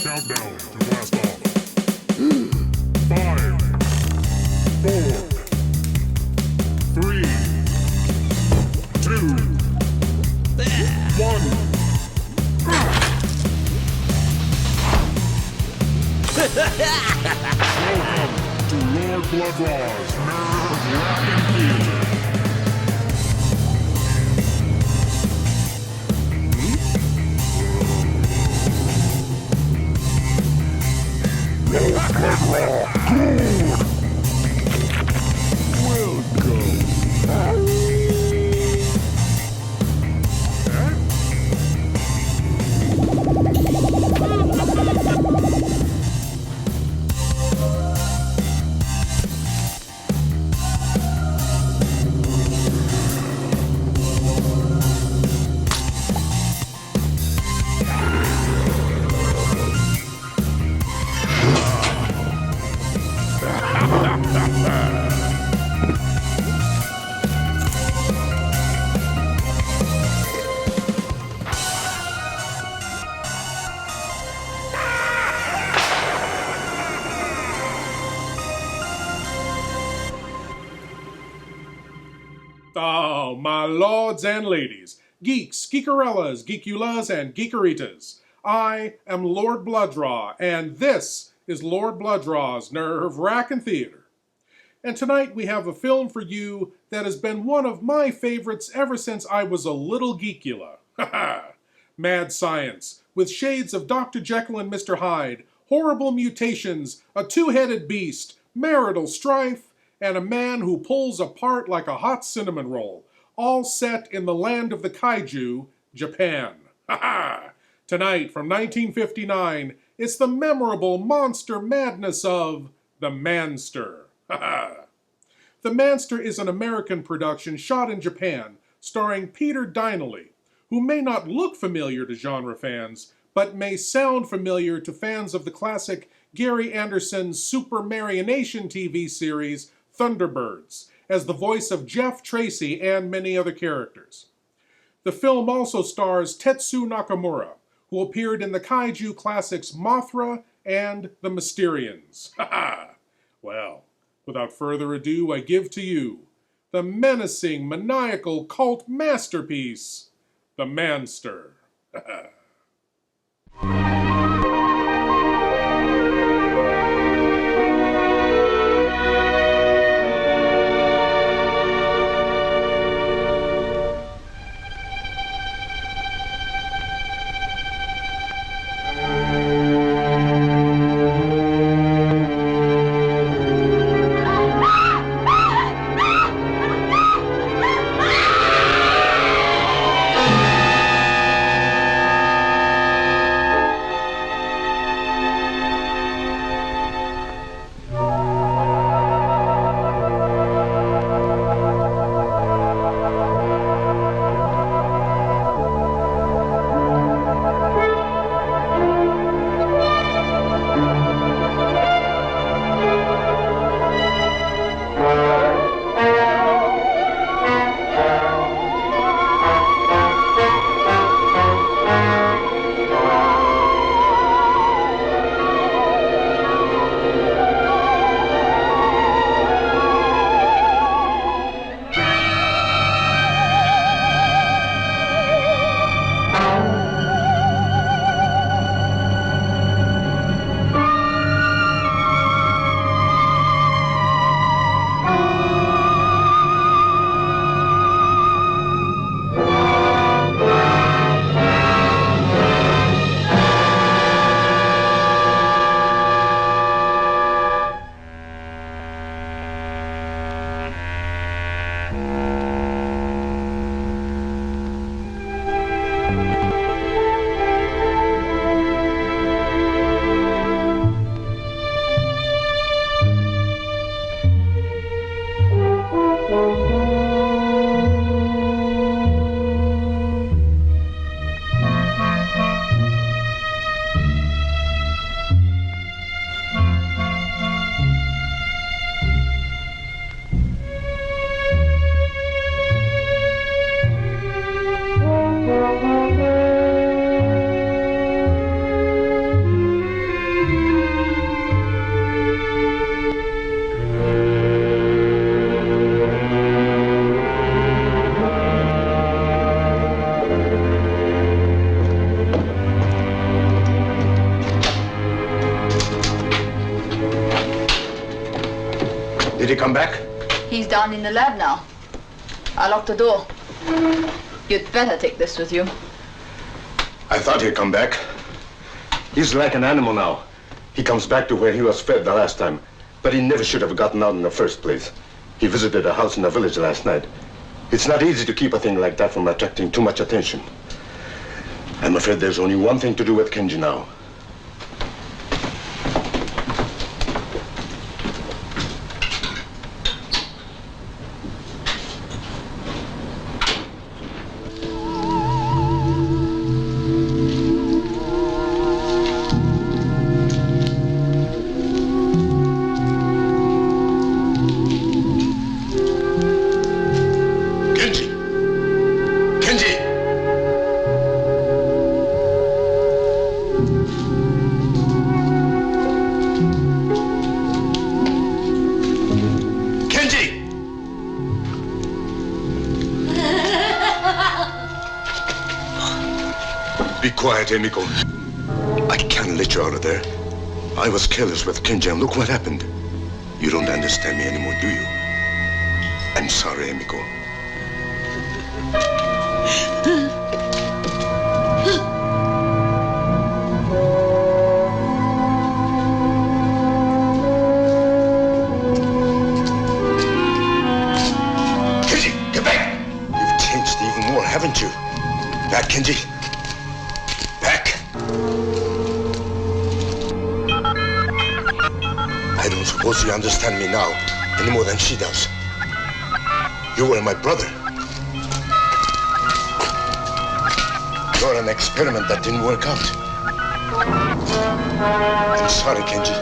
countdown to blast off. 5, 4, 3, 2, 1. Welcome to Lord Blood-Rah's Wrackin Theater. Lord Blood-Rah, good! Welcome. Oh, my lords and ladies, geeks, geekarellas, geekulas, and geekeritas. I am Lord Blood-Rah, and this is Lord Blood-Rah's Wrackin Theater. And tonight we have a film for you that has been one of my favorites ever since I was a little geekula. Mad science, with shades of Dr. Jekyll and Mr. Hyde, horrible mutations, a two-headed beast, marital strife, and a man who pulls apart like a hot cinnamon roll, all set in the land of the kaiju, Japan. Tonight, from 1959, it's the memorable monster madness of The Manster. The Manster is an American production shot in Japan, starring Peter Dineley, who may not look familiar to genre fans, but may sound familiar to fans of the classic Gary Anderson's Super Marionation TV series, Thunderbirds, as the voice of Jeff Tracy and many other characters. The film also stars Tetsu Nakamura, who appeared in the kaiju classics Mothra and The Mysterians. Well, without further ado, I give to you the menacing, maniacal cult masterpiece, The Manster. come back? He's down in the lab now. I locked the door. You'd better take this with you. I thought he'd come back. He's like an animal now. He comes back to where he was fed the last time. But he never should have gotten out in the first place. He visited a house in the village last night. It's not easy to keep a thing like that from attracting too much attention. I'm afraid there's only one thing to do with Kenji now. Quiet, Emiko. I can't let you out of there. I was careless with Kenji, and look what happened. You don't understand me anymore, do you? I'm sorry, Emiko. Kenji, get back! You've changed even more, haven't you? Back, Kenji. I don't suppose you understand me now any more than she does. You were my brother. You're an experiment that didn't work out. I'm sorry, Kenji.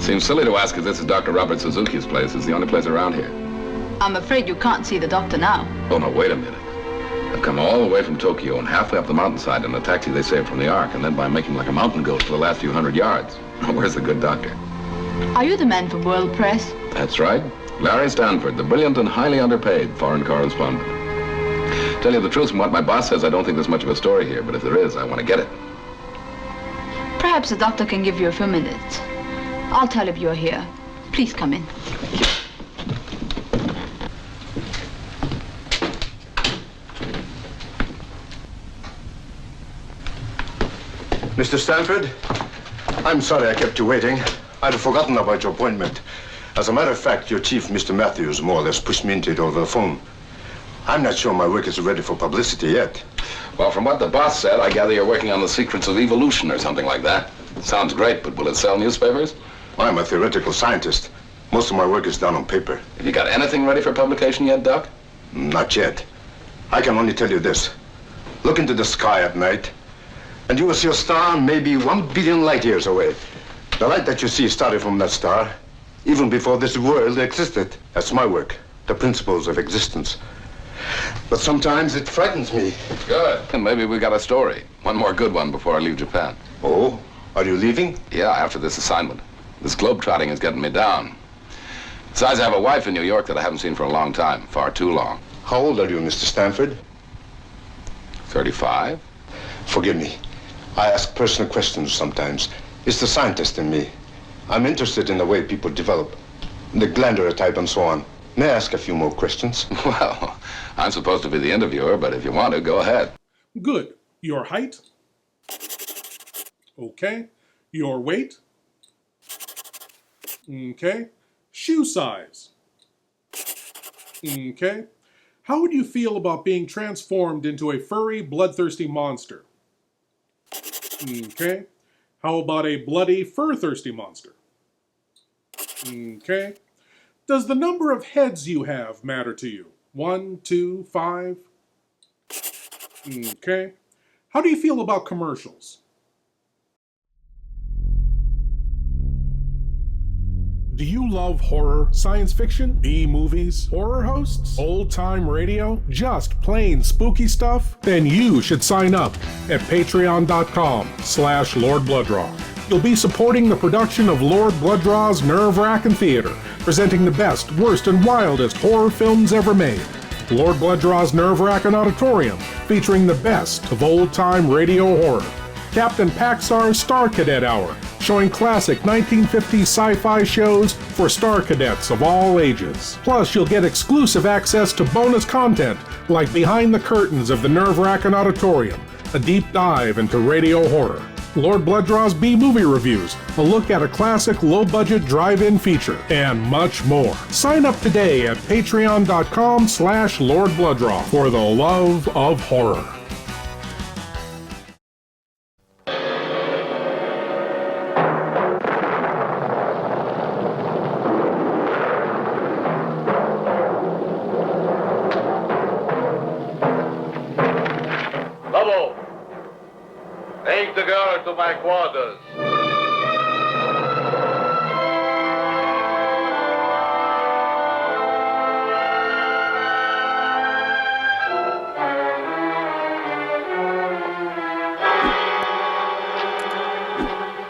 Seems silly to ask if this is Dr. Robert Suzuki's place. It's the only place around here. I'm afraid you can't see the doctor now. Oh, no, wait a minute. I've come all the way from Tokyo and halfway up the mountainside in a taxi they saved from the Ark, and then by making like a mountain goat for the last few hundred yards. Where's the good doctor? Are you the man for World Press? That's right. Larry Stanford, the brilliant and highly underpaid foreign correspondent. Tell you the truth, from what my boss says, I don't think there's much of a story here, but if there is, I want to get it. Perhaps the doctor can give you a few minutes. I'll tell if you're here. Please come in. Mr. Stanford, I'm sorry I kept you waiting. I'd forgotten about your appointment. As a matter of fact, your chief, Mr. Matthews, more or less pushed me into it over the phone. I'm not sure my work is ready for publicity yet. Well, from what the boss said, I gather you're working on the secrets of evolution or something like that. Sounds great, but will it sell newspapers? I'm a theoretical scientist. Most of my work is done on paper. Have you got anything ready for publication yet, Doc? Not yet. I can only tell you this. Look into the sky at night, and you will see a star maybe 1 billion light years away. The light that you see started from that star, even before this world existed. That's my work, the principles of existence. But sometimes it frightens me. Good. And maybe we got a story. One more good one before I leave Japan. Oh? Are you leaving? Yeah, after this assignment. This globe-trotting is getting me down. Besides, I have a wife in New York that I haven't seen for a long time. Far too long. How old are you, Mr. Stanford? 35? Forgive me. I ask personal questions sometimes. It's the scientist in me. I'm interested in the way people develop. The glandular type and so on. May I ask a few more questions? Well, I'm supposed to be the interviewer, but if you want to, go ahead. Good. Your height? Okay. Your weight? Okay. Shoe size? Okay. How would you feel about being transformed into a furry, bloodthirsty monster? Okay. How about a bloody, fur-thirsty monster? Okay. Does the number of heads you have matter to you? 1, 2, 5? Okay. How do you feel about commercials? Do you love horror, science fiction, B-movies, horror hosts, old-time radio, just plain spooky stuff? Then you should sign up at patreon.com/Lord Blood-Rah. You'll be supporting the production of Lord Blood-Rah's Wrackin Theater, presenting the best, worst, and wildest horror films ever made. Lord Blood-Rah's Wrackin Auditorium, featuring the best of old-time radio horror. Captain Paxar's Star Cadet Hour, showing classic 1950s sci-fi shows for Star Cadets of all ages. Plus, you'll get exclusive access to bonus content like Behind the Curtains of the Wrackin Auditorium, a deep dive into radio horror. Lord Blood-Rah's B-movie reviews, a look at a classic low-budget drive-in feature, and much more. Sign up today at patreon.com/Lord Blood-Rah for the love of horror. Lobo, take the girl to my quarters.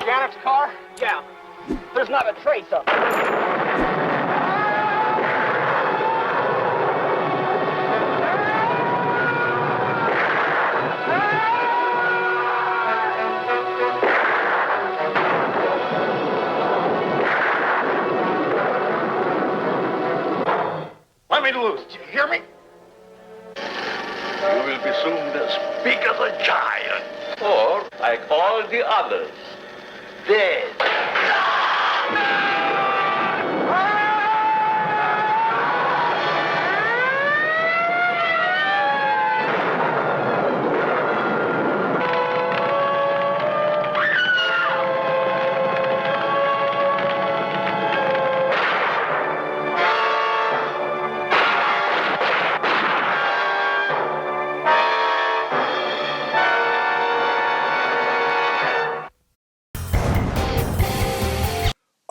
Janet's car? Yeah. There's not a trace of it. Let me loose. Do you hear me? You will be soon as big as a giant. Or, like all the others, dead.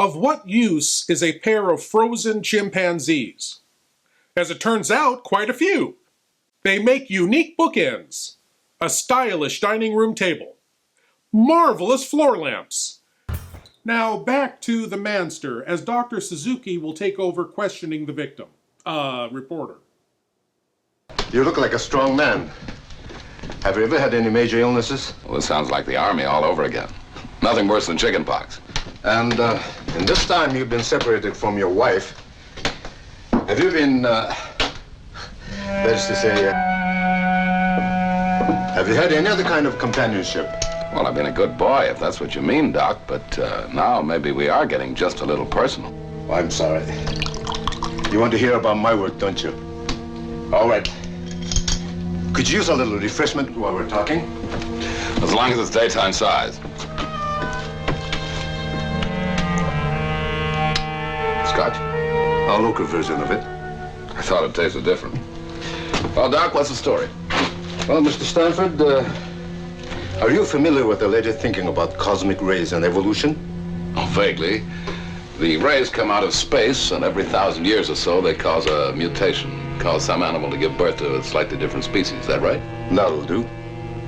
Of what use is a pair of frozen chimpanzees? As it turns out, quite a few. They make unique bookends, a stylish dining room table, marvelous floor lamps. Now back to the Manster, as Dr. Suzuki will take over questioning the victim. Reporter. You look like a strong man. Have you ever had any major illnesses? Well, this sounds like the Army all over again. Nothing worse than chickenpox. And in this time you've been separated from your wife. Have you been, that is to say, have you had any other kind of companionship? Well, I've been a good boy, if that's what you mean, Doc, but now maybe we are getting just a little personal. Oh, I'm sorry. You want to hear about my work, don't you? All right. Could you use a little refreshment while we're talking? As long as it's daytime size. Scotch? A local version of it. I thought it tasted different. Well, Doc, what's the story? Well, Mr. Stanford, are you familiar with the latest thinking about cosmic rays and evolution? Oh, vaguely. The rays come out of space, and every 1,000 years or so, they cause a mutation. cause some animal to give birth to a slightly different species. Is that right? That'll do.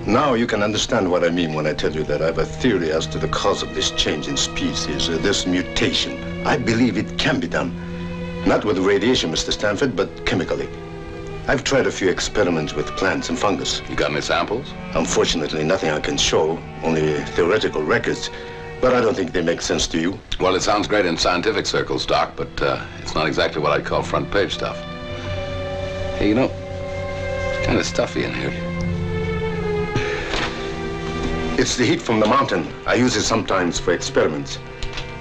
Now you can understand what I mean when I tell you that I have a theory as to the cause of this change in species, this mutation. I believe it can be done. Not with radiation, Mr. Stanford, but chemically. I've tried a few experiments with plants and fungus. You got any samples? Unfortunately, nothing I can show, only theoretical records. But I don't think they make sense to you. Well, it sounds great in scientific circles, Doc, but it's not exactly what I'd call front page stuff. Hey, you know, it's kind of stuffy in here. It's the heat from the mountain. I use it sometimes for experiments.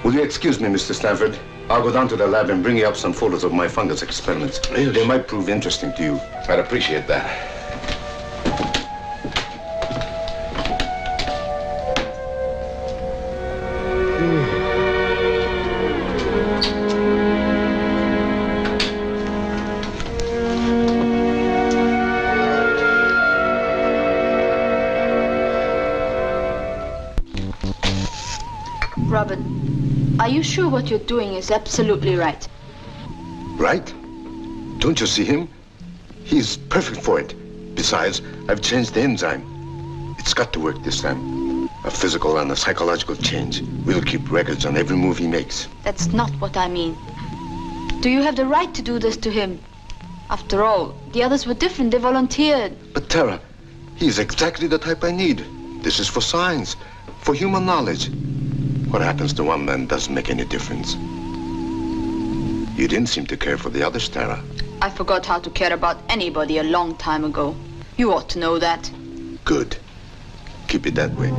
Will you excuse me, Mr. Stanford? I'll go down to the lab and bring you up some photos of my fungus experiments. They might prove interesting to you. I'd appreciate that. Robert, are you sure what you're doing is absolutely right? Right? Don't you see him? He's perfect for it. Besides, I've changed the enzyme. It's got to work this time. A physical and a psychological change. We'll keep records on every move he makes. That's not what I mean. Do you have the right to do this to him? After all, the others were different. They volunteered. But Tara, he's exactly the type I need. This is for science, for human knowledge. What happens to one man doesn't make any difference. You didn't seem to care for the others, Tara. I forgot how to care about anybody a long time ago. You ought to know that. Good. Keep it that way.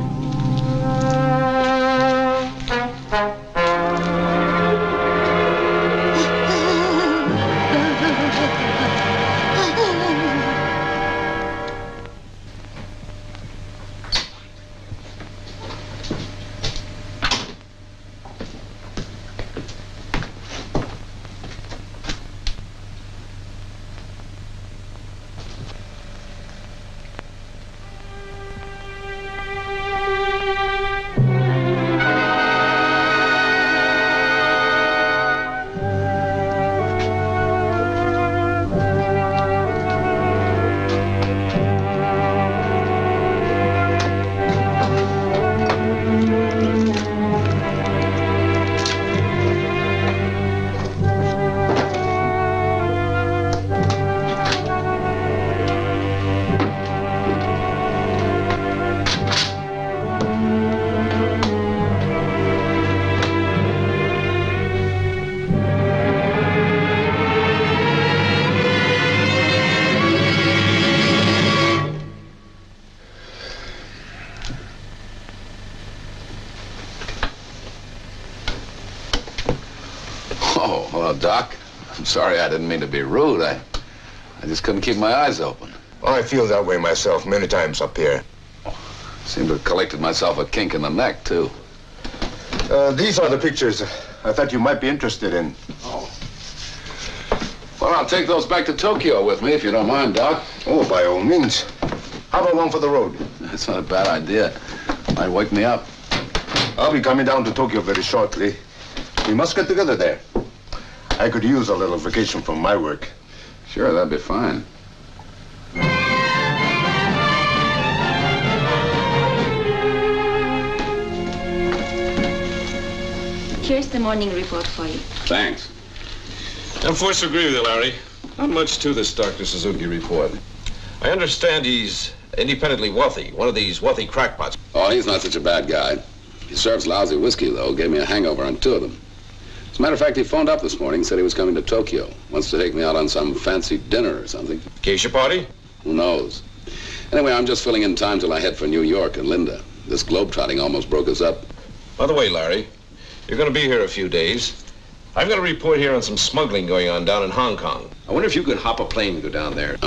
Oh, well, Doc, I'm sorry I didn't mean to be rude. I just couldn't keep my eyes open. Well, I feel that way myself many times up here. Seemed to have collected myself a kink in the neck, too. These are the pictures I thought you might be interested in. Oh. Well, I'll take those back to Tokyo with me, if you don't mind, Doc. Oh, by all means. How about one for the road? That's not a bad idea. Might wake me up. I'll be coming down to Tokyo very shortly. We must get together there. I could use a little vacation from my work. Sure, that'd be fine. Here's the morning report for you. Thanks. I'm forced to agree with you, Larry. Not much to this Dr. Suzuki report. I understand he's independently wealthy, one of these wealthy crackpots. Oh, he's not such a bad guy. He serves lousy whiskey, though. Gave me a hangover on 2 of them. As a matter of fact, he phoned up this morning, said he was coming to Tokyo. Wants to take me out on some fancy dinner or something. Geisha party? Who knows? Anyway, I'm just filling in time till I head for New York and Linda. This globetrotting almost broke us up. By the way, Larry, you're going to be here a few days. I've got a report here on some smuggling going on down in Hong Kong. I wonder if you could hop a plane and go down there.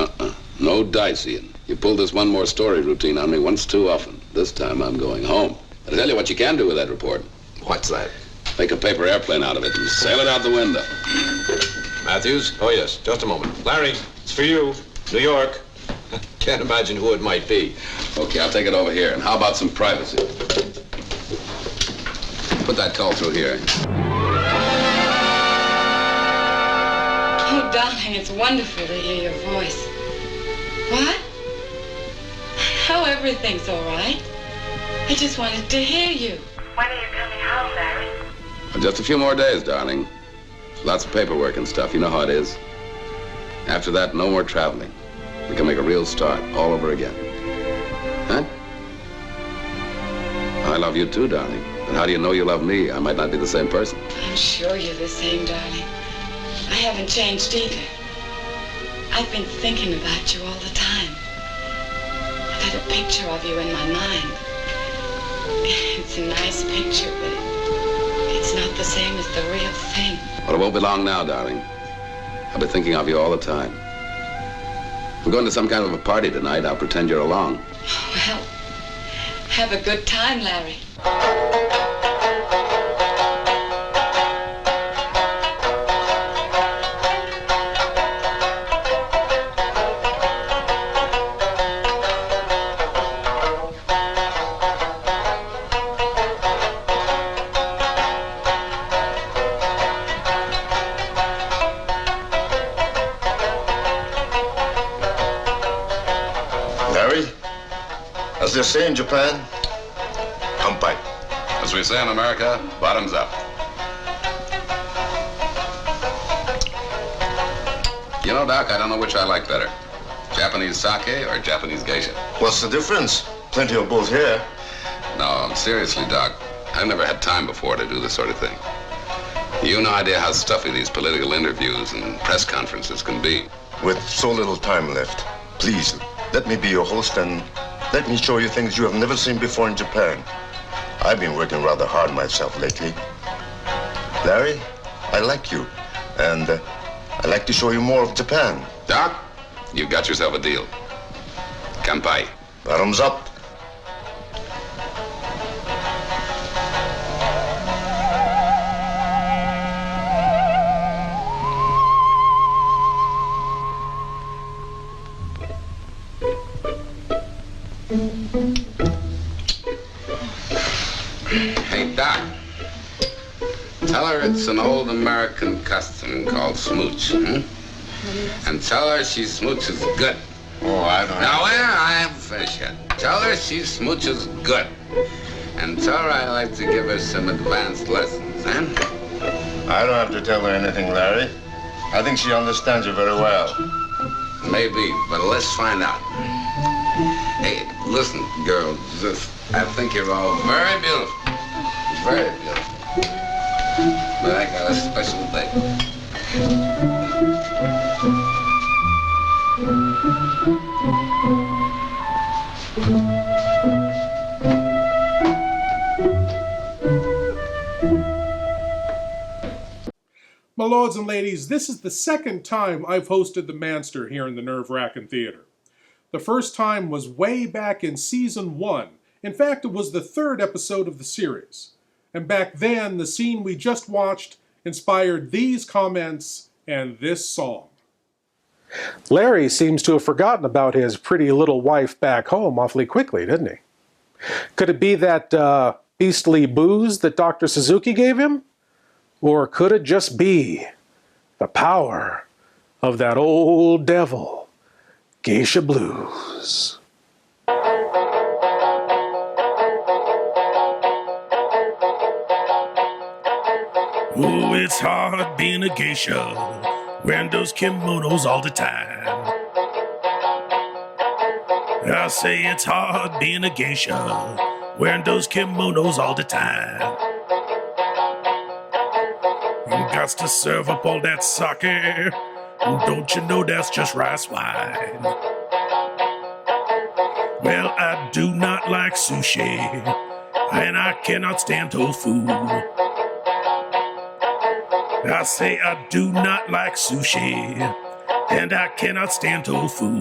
No dice, Ian. You pulled this one more story routine on me once too often. This time I'm going home. I'll tell you what you can do with that report. What's that? Make a paper airplane out of it and sail it out the window. Matthews? Oh, yes. Just a moment. Larry, it's for you. New York. Can't imagine who it might be. Okay, I'll take it over here. And how about some privacy? Put that call through here. Hey, darling, it's wonderful to hear your voice. What? Oh, everything's all right. I just wanted to hear you. When are you coming home, Larry? Just a few more days, darling. Lots of paperwork and stuff. You know how it is. After that, no more traveling. We can make a real start all over again. Huh? I love you too, darling. But how do you know you love me? I might not be the same person. I'm sure you're the same, darling. I haven't changed either. I've been thinking about you all the time. I've had a picture of you in my mind. It's a nice picture, but it's not the same as the real thing. Well, it won't be long now, darling. I'll be thinking of you all the time. We're going to some kind of a party tonight. I'll pretend you're along. Well, have a good time, Larry. Larry, as they say in Japan, kampai. As we say in America, bottoms up. You know, Doc, I don't know which I like better. Japanese sake or Japanese geisha? What's the difference? Plenty of both here. No, seriously, Doc. I've never had time before to do this sort of thing. You no idea how stuffy these political interviews and press conferences can be. With so little time left, please, let me be your host and let me show you things you have never seen before in Japan. I've been working rather hard myself lately. Larry, I like you, and I'd like to show you more of Japan. Doc, you've got yourself a deal. Kampai. Bottoms up. Hey, Doc. Tell her it's an old American custom called smooch, And tell her she smooches good. Oh, I don't know. Now, I haven't finished yet. Tell her she smooches good. And tell her I like to give her some advanced lessons, I don't have to tell her anything, Larry. I think she understands you very well. Maybe, but let's find out. Hey, listen, girls, I think you're all very beautiful. Very beautiful. But I got a special thing. My lords and ladies, this is the second time I've hosted the Manster here in the Wrackin Theater. The first time was way back in Season 1. In fact, it was the third episode of the series. And back then, the scene we just watched inspired these comments and this song. Larry seems to have forgotten about his pretty little wife back home awfully quickly, didn't he? Could it be that beastly booze that Dr. Suzuki gave him? Or could it just be the power of that old devil, Geisha Blues? Oh, it's hard being a geisha, wearing those kimonos all the time. I say it's hard being a geisha, wearing those kimonos all the time. Gots to serve up all that sake. Don't you know that's just rice wine? Well, I do not like sushi, and I cannot stand tofu. I say I do not like sushi, and I cannot stand tofu.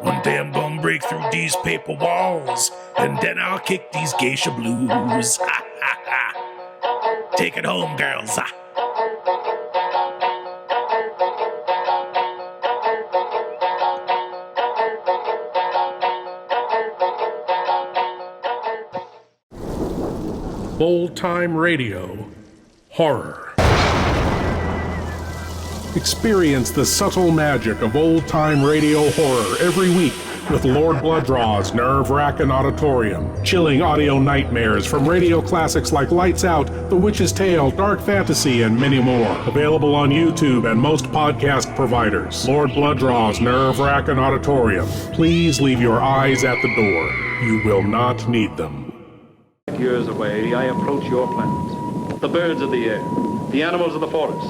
One day I'm gonna break through these paper walls, and then I'll kick these geisha blues. Ha ha ha. Take it home, girls. Old Time Radio Horror. Experience the subtle magic of old-time radio horror every week with Lord Blood-Rah's nerve-wracking auditorium. Chilling audio nightmares from radio classics like Lights Out, The Witch's Tale, Dark Fantasy, and many more. Available on YouTube and most podcast providers. Lord Blood-Rah's nerve-wracking auditorium. Please leave your eyes at the door. You will not need them. Years away, I approach your planet. The birds of the air, the animals of the forest,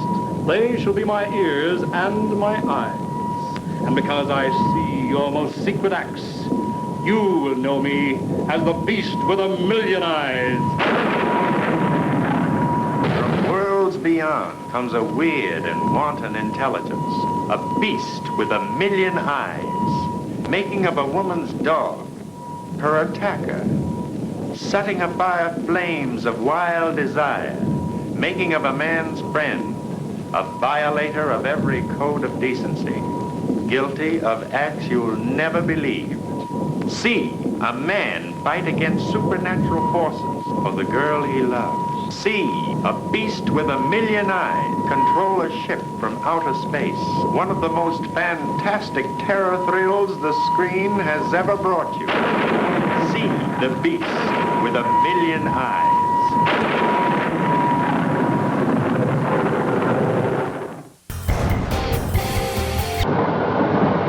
they shall be my ears and my eyes. And because I see your most secret acts, you will know me as the beast with 1,000,000 eyes. From worlds beyond comes a weird and wanton intelligence, a beast with 1,000,000 eyes, making of a woman's dog her attacker, setting afire flames of wild desire, making of a man's friend a violator of every code of decency, guilty of acts you'll never believe. See a man fight against supernatural forces for the girl he loves. See a beast with 1,000,000 eyes control a ship from outer space. One of the most fantastic terror thrills the screen has ever brought you. See the beast with 1,000,000 eyes.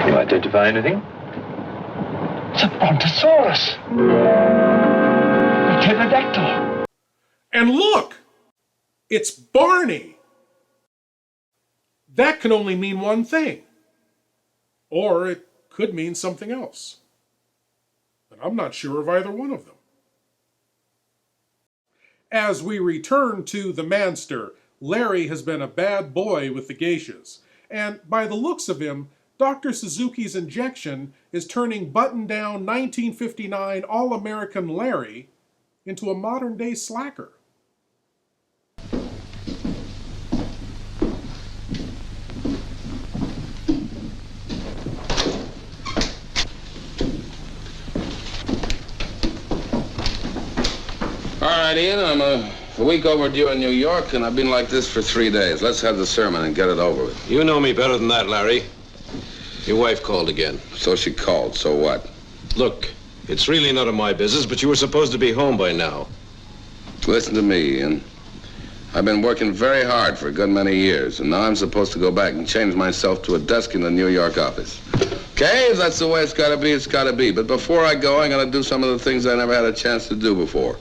Can you identify anything? It's a brontosaurus. A pterodactyl. And look! It's Barney! That can only mean one thing. Or it could mean something else. But I'm not sure of either one of them. As we return to the Manster, Larry has been a bad boy with the geishas. And by the looks of him, Dr. Suzuki's injection is turning button-down 1959 All-American Larry into a modern-day slacker. All right, Ian, I'm a week overdue in New York, and I've been like this for 3 days. Let's have the sermon and get it over with. You know me better than that, Larry. Your wife called again. So she called, so what? Look, it's really none of my business, but you were supposed to be home by now. Listen to me, Ian. I've been working very hard for a good many years, and now I'm supposed to go back and change myself to a desk in the New York office. Okay, if that's the way it's gotta be, it's gotta be. But before I go, I gotta do some of the things I never had a chance to do before.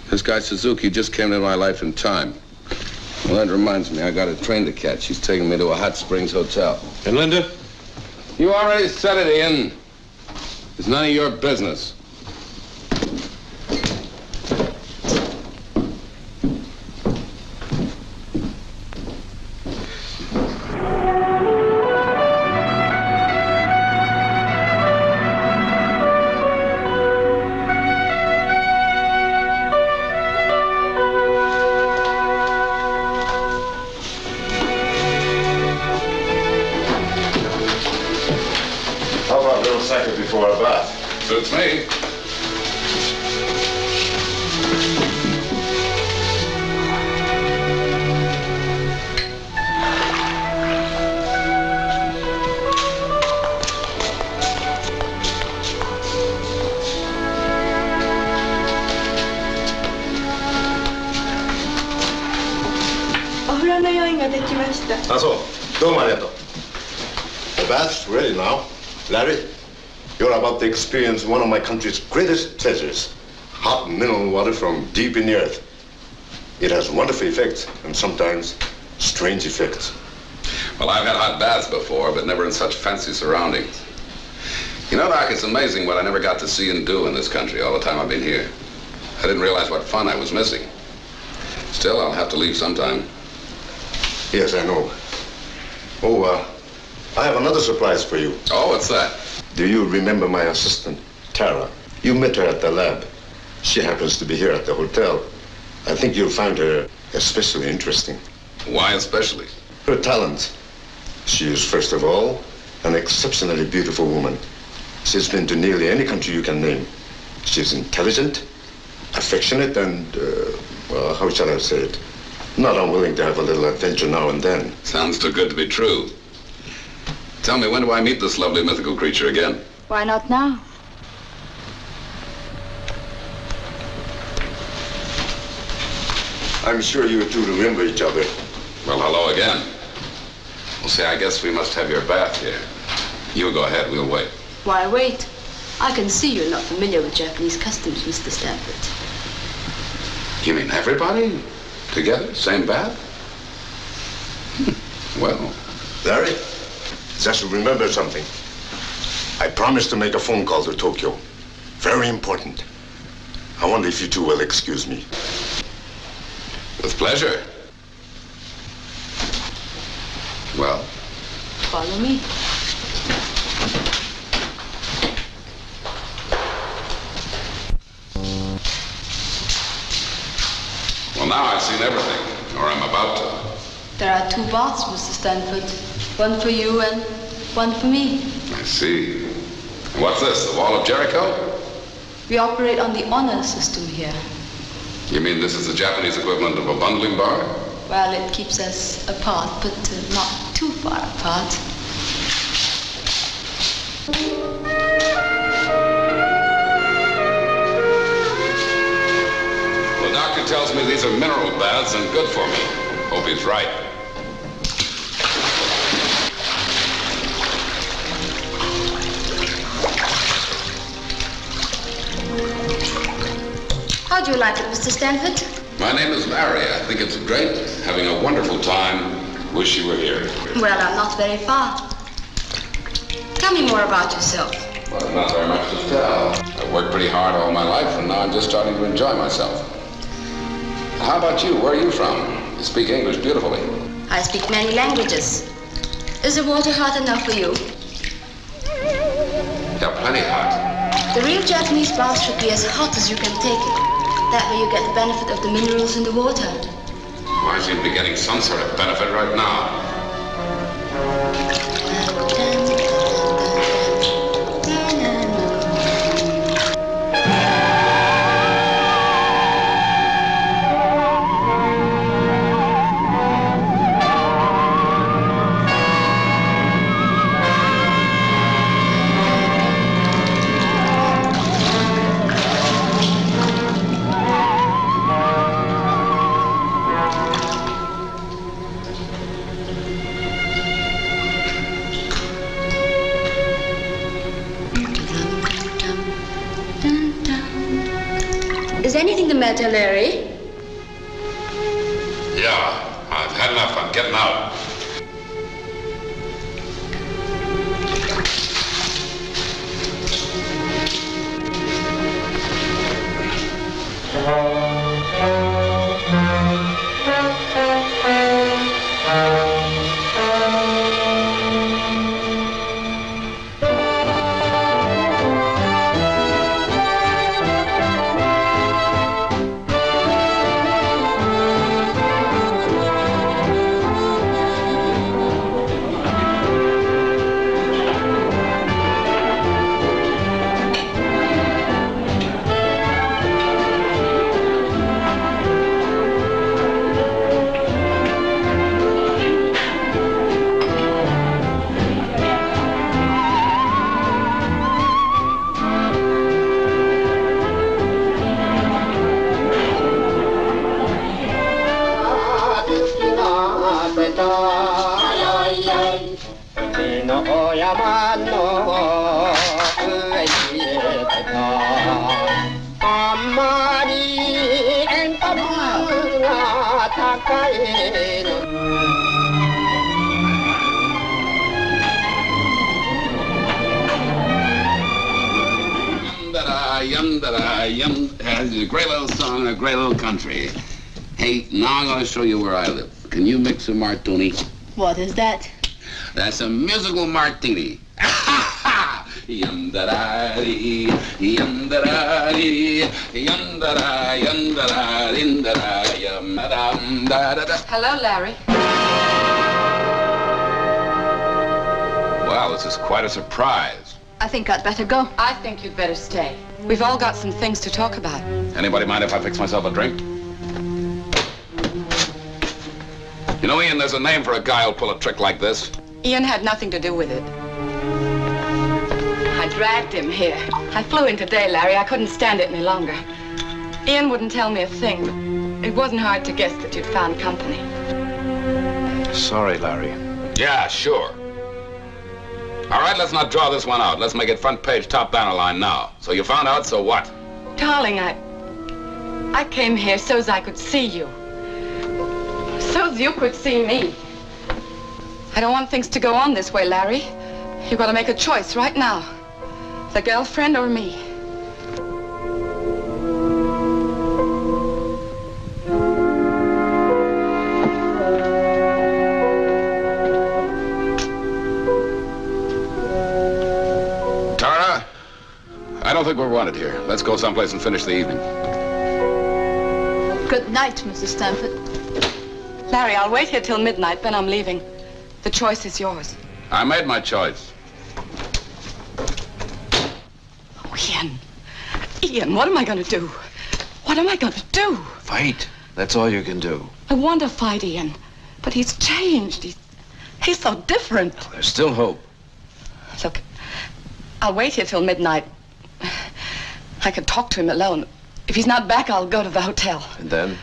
This guy Suzuki just came into my life in time. Well, that reminds me, I got a train to catch. He's taking me to a Hot Springs hotel. And Linda? You already said it, Ian. It's none of your business. Before a bath. Suits me. The bath's ready now. Larry, you're about to experience one of my country's greatest treasures. Hot mineral water from deep in the earth. It has wonderful effects and sometimes strange effects. Well, I've had hot baths before, but never in such fancy surroundings. You know, Doc, it's amazing what I never got to see and do in this country all the time I've been here. I didn't realize what fun I was missing. Still, I'll have to leave sometime. Yes, I know. Oh, I have another surprise for you. Oh, what's that? Do you remember my assistant, Tara? You met her at the lab. She happens to be here at the hotel. I think you'll find her especially interesting. Why especially? Her talent. She is, first of all, an exceptionally beautiful woman. She's been to nearly any country you can name. She's intelligent, affectionate, and, well, how shall I say it? Not unwilling to have a little adventure now and then. Sounds too good to be true. Tell me, when do I meet this lovely mythical creature again? Why not now? I'm sure you two remember each other. Well, hello again. Well, see, I guess we must have your bath here. You go ahead, we'll wait. Why wait? I can see you're not familiar with Japanese customs, Mr. Stanford. You mean everybody together, same bath? Well. Larry, just remember something. I promised to make a phone call to Tokyo. Very important. I wonder if you two will excuse me. With pleasure. Well? Follow me. Well, now I've seen everything, or I'm about to. There are 2 baths, Mr. Stanford. One for you and one for me. I see. And what's this, the Wall of Jericho? We operate on the honor system here. You mean this is the Japanese equivalent of a bundling bar? Well, it keeps us apart, but not too far apart. The doctor tells me these are mineral baths and good for me. Hope he's right. How do you like it, Mr. Stanford? My name is Larry. I think it's great. Having a wonderful time. Wish you were here. Well, I'm not very far. Tell me more about yourself. Well, not very much to tell. I've worked pretty hard all my life, and now I'm just starting to enjoy myself. How about you? Where are you from? You speak English beautifully. I speak many languages. Is the water hot enough for you? Yeah, plenty hot. The real Japanese bath should be as hot as you can take it. That way you get the benefit of the minerals in the water. Well, I seem to be getting some sort of benefit right now. Is anything the matter, Larry? Yeah, I've had enough. I'm getting out. It's a great little song, a great little country. Hey, now I'm going to show you where I live. Can you mix a martini? What is that? That's a musical martini. Yum-da-da-dee, yum-da-da-dee, yum-da-da, yum-da-da, din-da-da, yum-da-dum-da-da-da. Hello, Larry. Well, this is quite a surprise. I think I'd better go. I think you'd better stay. We've all got some things to talk about. Anybody mind if I fix myself a drink? You know, Ian, there's a name for a guy who'll pull a trick like this. Ian had nothing to do with it. I dragged him here. I flew in today, Larry. I couldn't stand it any longer. Ian wouldn't tell me a thing, but it wasn't hard to guess that you'd found company. Sorry, Larry. Yeah, sure. All right, let's not draw this one out. Let's make it front page, top banner line now. So you found out, so what? Darling, I came here so's I could see you. So's you could see me. I don't want things to go on this way, Larry. You've got to make a choice right now. The girlfriend or me. Tara, I don't think we're wanted here. Let's go someplace and finish the evening. Good night, Mr. Stanford. Larry, I'll wait here till midnight, then I'm leaving. The choice is yours. I made my choice. Oh, Ian. Ian, what am I going to do? What am I going to do? Fight. That's all you can do. I want to fight Ian, but he's changed. He's so different. There's still hope. Look, I'll wait here till midnight. I can talk to him alone. If he's not back, I'll go to the hotel. And then?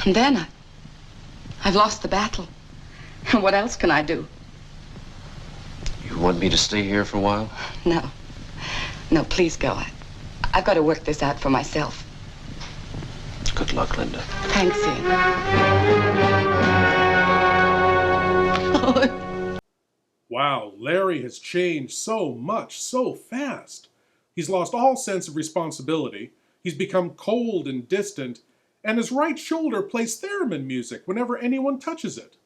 And then I've lost the battle. What else can I do? You want me to stay here for a while? No. No, please go. I've got to work this out for myself. Good luck, Linda. Thanks, Ian. Wow, Larry has changed so much, so fast. He's lost all sense of responsibility. He's become cold and distant, and his right shoulder plays theremin music whenever anyone touches it.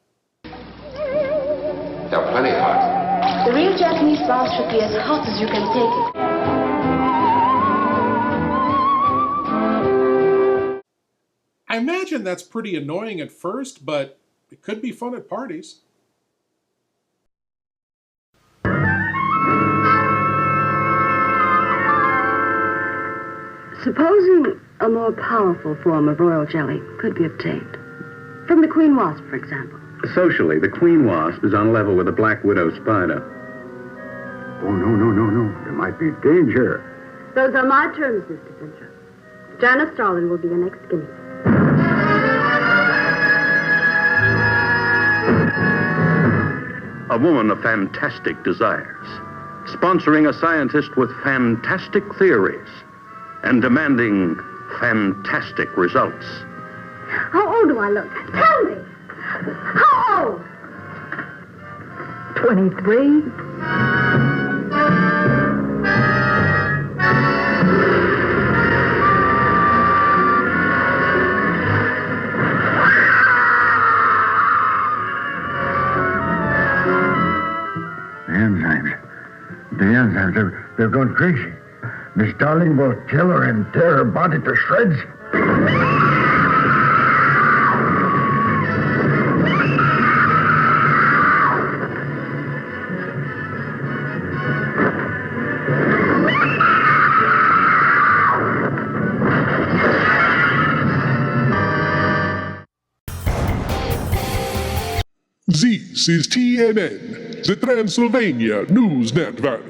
They're plenty hot. The real Japanese bath should be as hot as you can take it. I imagine that's pretty annoying at first, but it could be fun at parties. Supposing a more powerful form of royal jelly could be obtained. From the queen wasp, for example. Socially, the queen wasp is on level with the black widow spider. Oh, no. There might be danger. Those are my terms, Mr. Fincher. Janice Starling will be your next guinea. A woman of fantastic desires, sponsoring a scientist with fantastic theories, and demanding fantastic results. How old do I look? Tell me! How old? 23. The enzymes, they're going crazy. Miss Darling will kill her and tear her body to shreds. This is TNN, the Transylvania News Network.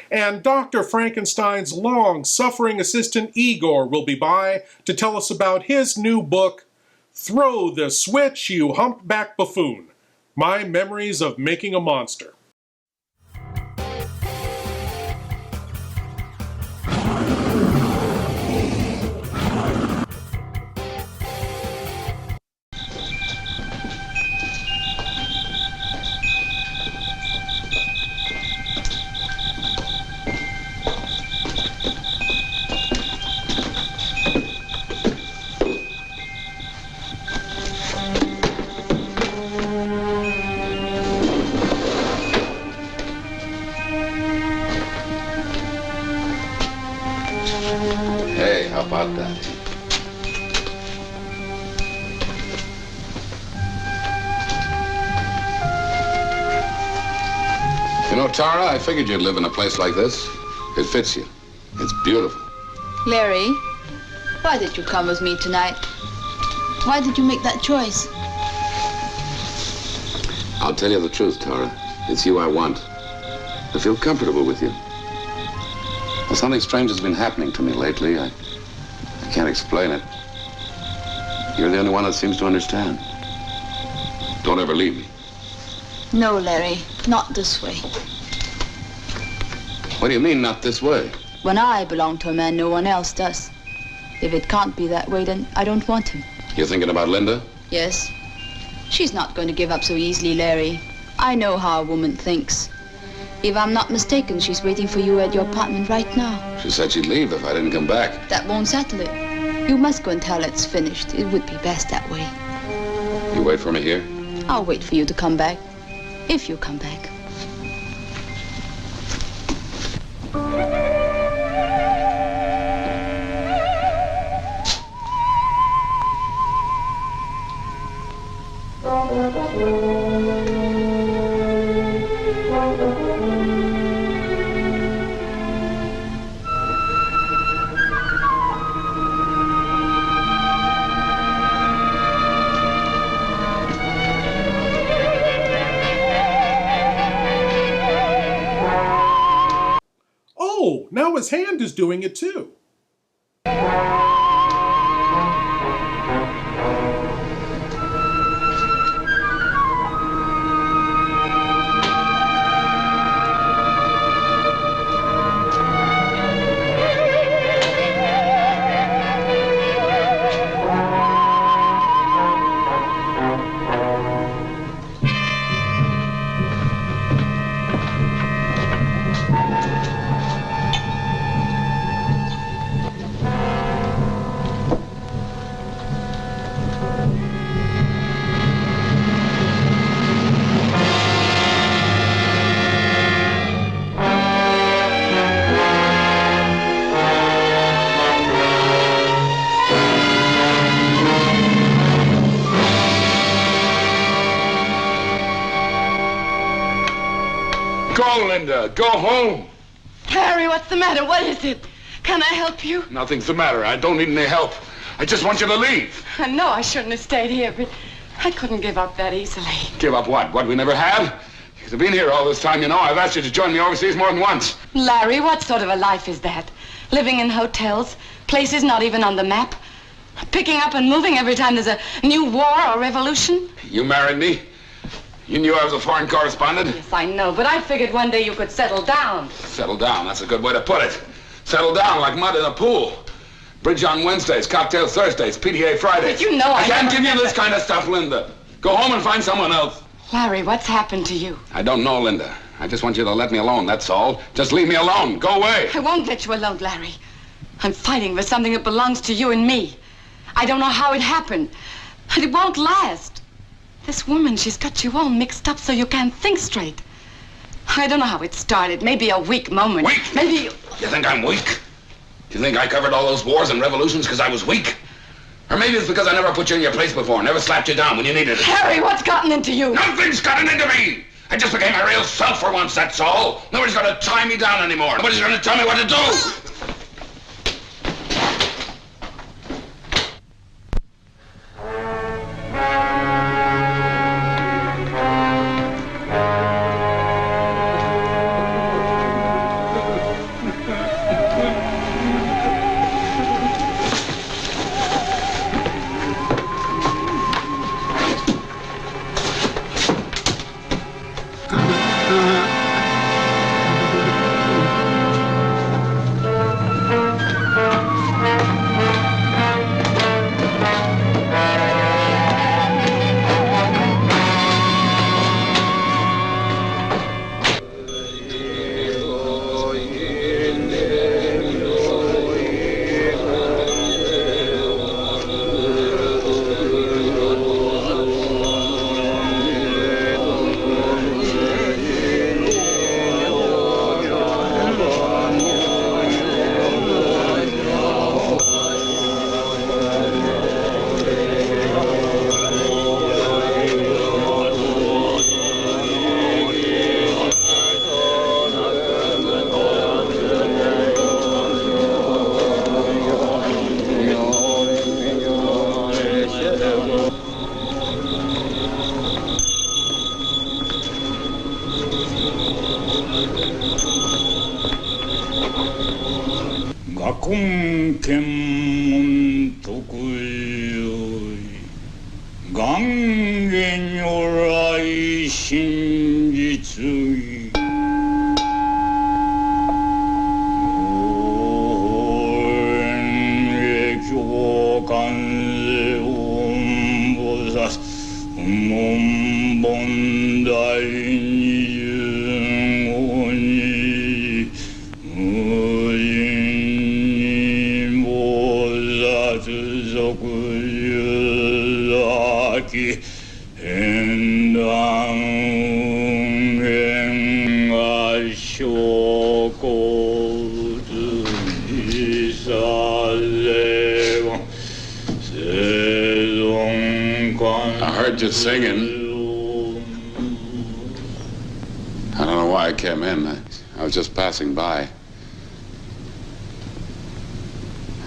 And Dr. Frankenstein's long-suffering assistant Igor will be by to tell us about his new book, Throw the Switch, You Humpback Buffoon, My Memories of Making a Monster. Hey, how about that? You know, Tara, I figured you'd live in a place like this. It fits you. It's beautiful. Larry, why did you come with me tonight? Why did you make that choice? I'll tell you the truth, Tara. It's you I want. I feel comfortable with you. Well, something strange has been happening to me lately. I can't explain it. You're the only one that seems to understand. Don't ever leave me. No, Larry, not this way. What do you mean, not this way? When I belong to a man, no one else does. If it can't be that way, then I don't want him. You're thinking about Linda? Yes. She's not going to give up so easily, Larry. I know how a woman thinks. If I'm not mistaken, she's waiting for you at your apartment right now. She said she'd leave if I didn't come back. That won't settle it. You must go and tell her it's finished. It would be best that way. You wait for me here? I'll wait for you to come back. If you come back. Oh, now his hand is doing it too. Go, Linda. Go home. Harry, what's the matter? What is it? Can I help you? Nothing's the matter. I don't need any help. I just want you to leave. I know I shouldn't have stayed here, but I couldn't give up that easily. Give up what? What we never had? You've been here all this time, you know. I've asked you to join me overseas more than once. Larry, what sort of a life is that? Living in hotels, places not even on the map, picking up and moving every time there's a new war or revolution? You married me. You knew I was a foreign correspondent? Yes, I know, but I figured one day you could settle down. Settle down, that's a good way to put it. Settle down like mud in a pool. Bridge on Wednesdays, cocktail Thursdays, PTA Fridays. But you know I can't give you this kind of stuff, Linda. Go home and find someone else. Larry, what's happened to you? I don't know, Linda. I just want you to let me alone, that's all. Just leave me alone. Go away. I won't let you alone, Larry. I'm fighting for something that belongs to you and me. I don't know how it happened, and it won't last. This woman, she's got you all mixed up so you can't think straight. I don't know how it started. Maybe a weak moment. Weak? Maybe You think I'm weak? You think I covered all those wars and revolutions because I was weak? Or maybe it's because I never put you in your place before, never slapped you down when you needed it. Harry, what's gotten into you? Nothing's gotten into me! I just became my real self for once, that's all. Nobody's gonna tie me down anymore. Nobody's gonna tell me what to do. 検問得意願言如来真実義教官世音菩薩門本大25日無人菩薩即十崎変断運変が証拠物にされば I heard you singing. I don't know why I came in. I was just passing by.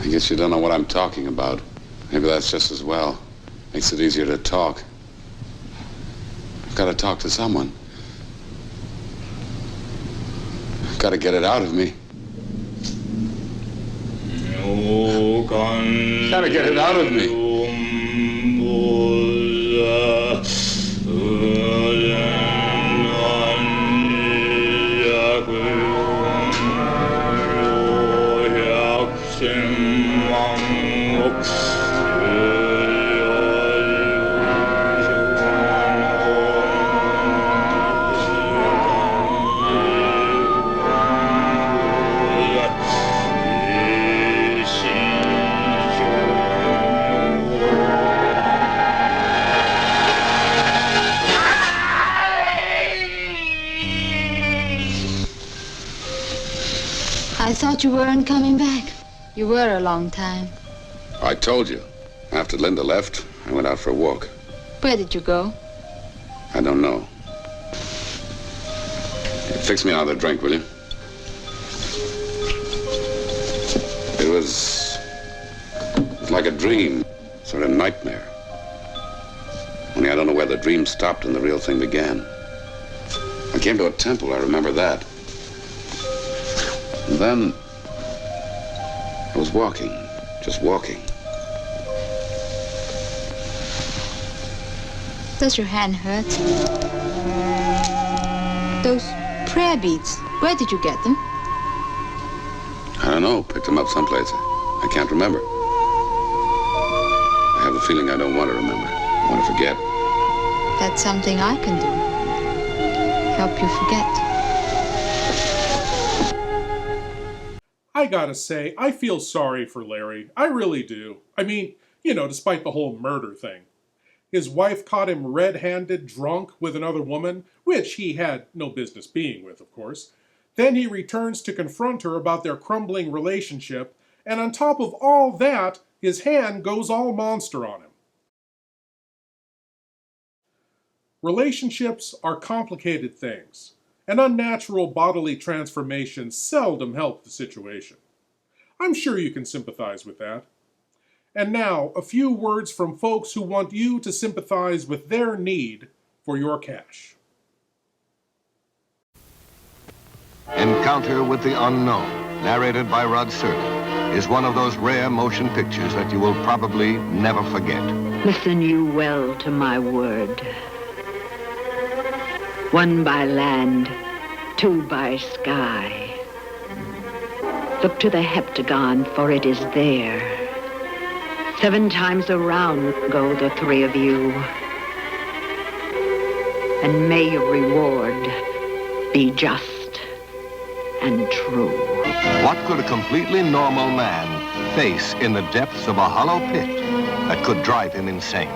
I guess you don't know what I'm talking about. Maybe that's just as well. Makes it easier to talk. I've got to talk to someone. I've got to get it out of me. Got to get it out of me. I thought you weren't coming back. You were a long time. I told you. After Linda left, I went out for a walk. Where did you go? I don't know. Fix me another drink, will you? It was like a dream, sort of nightmare. Only I don't know where the dream stopped and the real thing began. I came to a temple, I remember that. And then I was walking, just walking. Does your hand hurt? Those prayer beads, where did you get them? I don't know, picked them up someplace. I can't remember. I have a feeling I don't want to remember. I want to forget. That's something I can do. Help you forget. I gotta say, I feel sorry for Larry. I really do. I mean, you know, despite the whole murder thing. His wife caught him red-handed drunk with another woman, which he had no business being with, of course. Then he returns to confront her about their crumbling relationship, and on top of all that, his hand goes all monster on him. Relationships are complicated things, and unnatural bodily transformations seldom help the situation. I'm sure you can sympathize with that. And now, a few words from folks who want you to sympathize with their need for your cash. Encounter with the Unknown, narrated by Rod Serling, is one of those rare motion pictures that you will probably never forget. Listen you well to my word. One by land, two by sky. Look to the heptagon, for it is there. 7 times around go the 3 of you. And may your reward be just and true. What could a completely normal man face in the depths of a hollow pit that could drive him insane?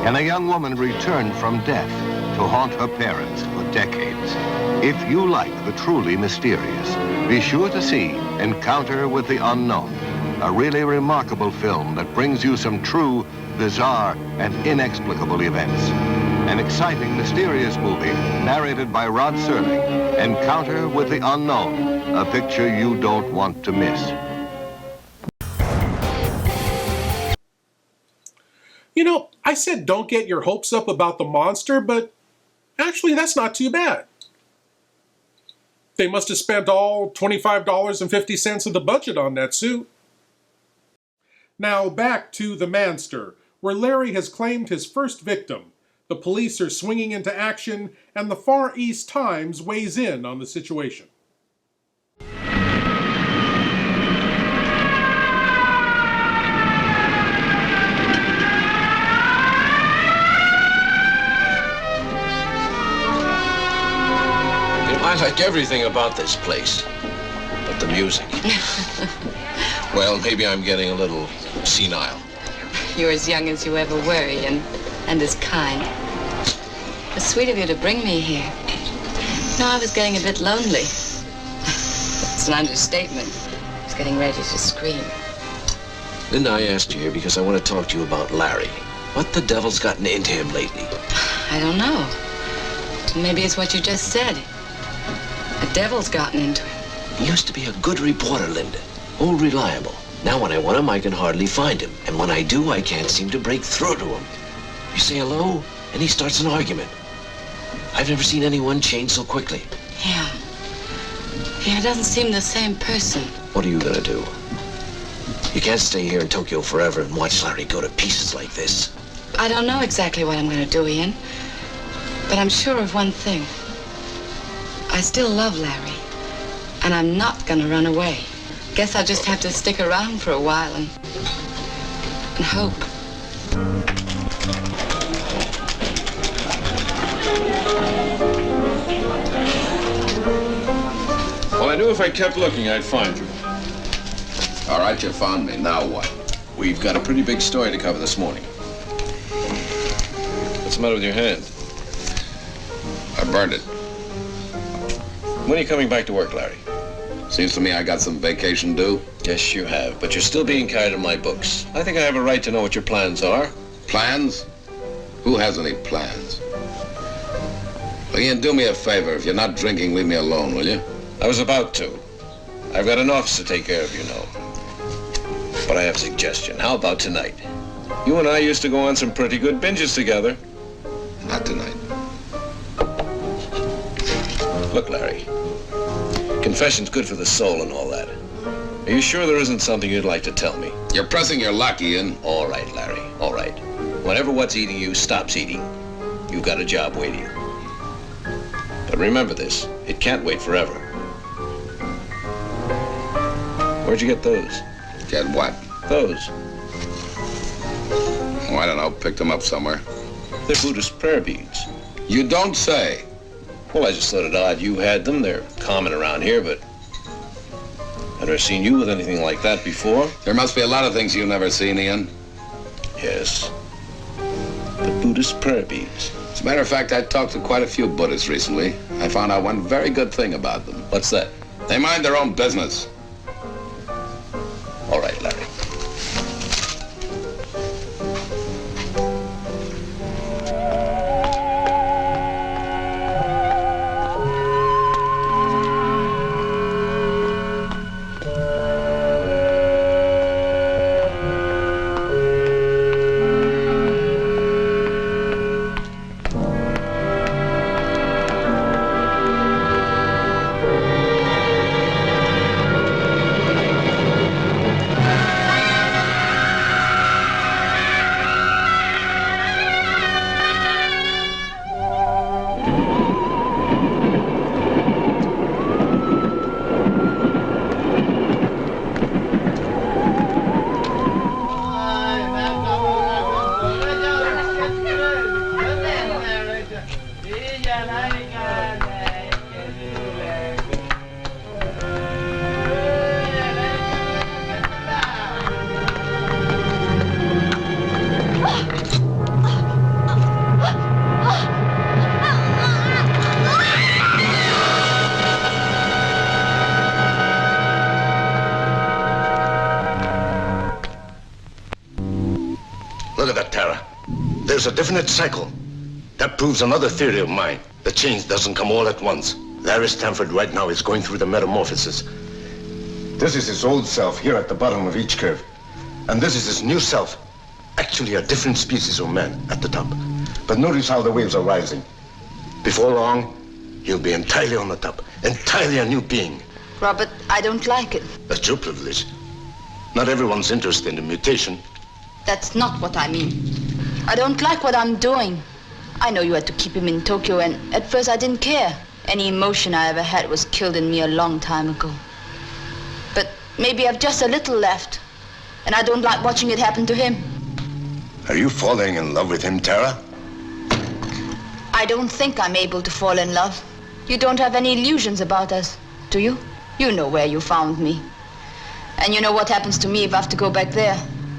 Can a young woman return from death to haunt her parents for decades? If you like the truly mysterious, be sure to see Encounter with the Unknown, a really remarkable film that brings you some true, bizarre, and inexplicable events. An exciting, mysterious movie narrated by Rod Serling, Encounter with the Unknown, a picture you don't want to miss. You know, I said don't get your hopes up about the monster, but Actually, that's not too bad. They must have spent all $25.50 of the budget on that suit. Now back to the Manster, where Larry has claimed his first victim. The police are swinging into action, and the Far East Times weighs in on the situation. I like everything about this place, but the music. Well, maybe I'm getting a little senile. You're as young as you ever were, Ian, and as kind. It's sweet of you to bring me here. No, I was getting a bit lonely. It's an understatement. I was getting ready to scream. Linda, I asked you here because I want to talk to you about Larry. What the devil's gotten into him lately? I don't know. Maybe it's what you just said. The devil's gotten into him. He used to be a good reporter, Linda. All reliable. Now when I want him, I can hardly find him. And when I do, I can't seem to break through to him. You say hello, and he starts an argument. I've never seen anyone change so quickly. Yeah. Yeah, it doesn't seem the same person. What are you gonna do? You can't stay here in Tokyo forever and watch Larry go to pieces like this. I don't know exactly what I'm gonna do, Ian. But I'm sure of one thing. I still love Larry. And I'm not gonna run away. Guess I'll just have to stick around for a while and hope. Well, I knew if I kept looking, I'd find you. All right, you found me. Now what? We've got a pretty big story to cover this morning. What's the matter with your hand? I burned it. When are you coming back to work, Larry? Seems to me I got some vacation due. Yes, you have, but you're still being carried in my books. I think I have a right to know what your plans are. Plans? Who has any plans? Well, Ian, do me a favor. If you're not drinking, leave me alone, will you? I was about to. I've got an office to take care of, you know. But I have a suggestion. How about tonight? You and I used to go on some pretty good binges together. Not tonight. Look, Larry. Confession's good for the soul and all that. Are you sure there isn't something you'd like to tell me? You're pressing your luck, Ian. All right, Larry. All right. Whenever what's eating you stops eating, you've got a job waiting. But remember this. It can't wait forever. Where'd you get those? Get what? Those. Oh, I don't know. Picked them up somewhere. They're Buddhist prayer beads. You don't say. Well, I just thought it odd you had them. They're common around here, but I've never seen you with anything like that before. There must be a lot of things you've never seen, Ian. Yes. The Buddhist prayer beads. As a matter of fact, I talked to quite a few Buddhists recently. I found out one very good thing about them. What's that? They mind their own business. All right, Larry. Look at that, Tara. There's a definite cycle. That proves another theory of mine. The change doesn't come all at once. Larry Stanford right now is going through the metamorphosis. This is his old self here at the bottom of each curve. And this is his new self. Actually a different species of man at the top. But notice how the waves are rising. Before long, he'll be entirely on the top, entirely a new being. Robert, I don't like it. That's your privilege. Not everyone's interested in the mutation. That's not what I mean. I don't like what I'm doing. I know you had to keep him in Tokyo, and at first I didn't care. Any emotion I ever had was killed in me a long time ago. But maybe I've just a little left, and I don't like watching it happen to him. Are you falling in love with him, Tara? I don't think I'm able to fall in love. You don't have any illusions about us, do you? You know where you found me. And you know what happens to me if I have to go back there.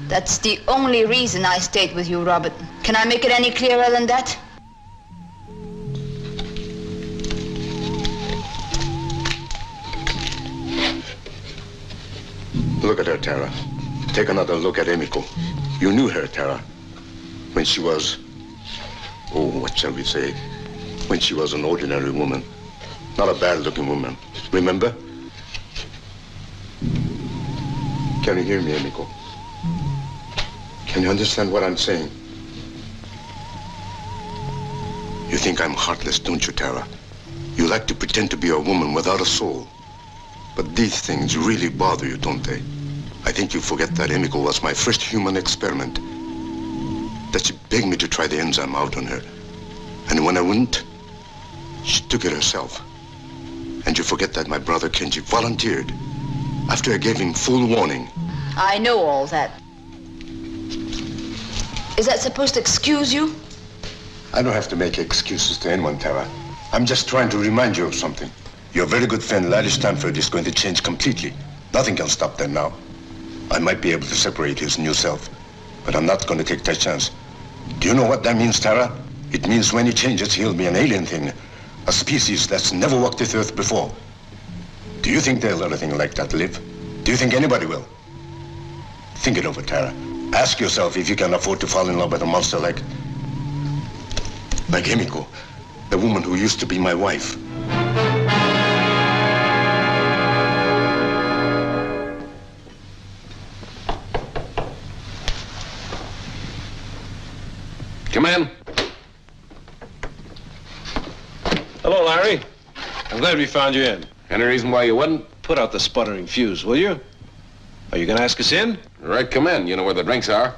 That's the only reason I stayed with you, Robert. Can I make it any clearer than that? Look at her, Tara. Take another look at Emiko. You knew her, Tara. When she was... oh, what shall we say? When she was an ordinary woman. Not a bad-looking woman. Remember? Can you hear me, Emiko? Can you understand what I'm saying? You think I'm heartless, don't you, Tara? You like to pretend to be a woman without a soul. But these things really bother you, don't they? I think you forget that Emiko was my first human experiment. That she begged me to try the enzyme out on her. And when I wouldn't, she took it herself. And you forget that my brother Kenji volunteered after I gave him full warning. I know all that. Is that supposed to excuse you? I don't have to make excuses to anyone, Tara. I'm just trying to remind you of something. Your very good friend, Larry Stanford, is going to change completely. Nothing can stop that now. I might be able to separate his new self, but I'm not going to take that chance. Do you know what that means, Tara? It means when he changes, he'll be an alien thing. A species that's never walked this earth before. Do you think they'll let a thing like that live? Do you think anybody will? Think it over, Tara. Ask yourself if you can afford to fall in love with a monster like Emiko, the woman who used to be my wife. Come in. Hello, Larry. I'm glad we found you in. Any reason why you wouldn't? Put out the sputtering fuse, will you? Are you going to ask us in? All right, come in. You know where the drinks are.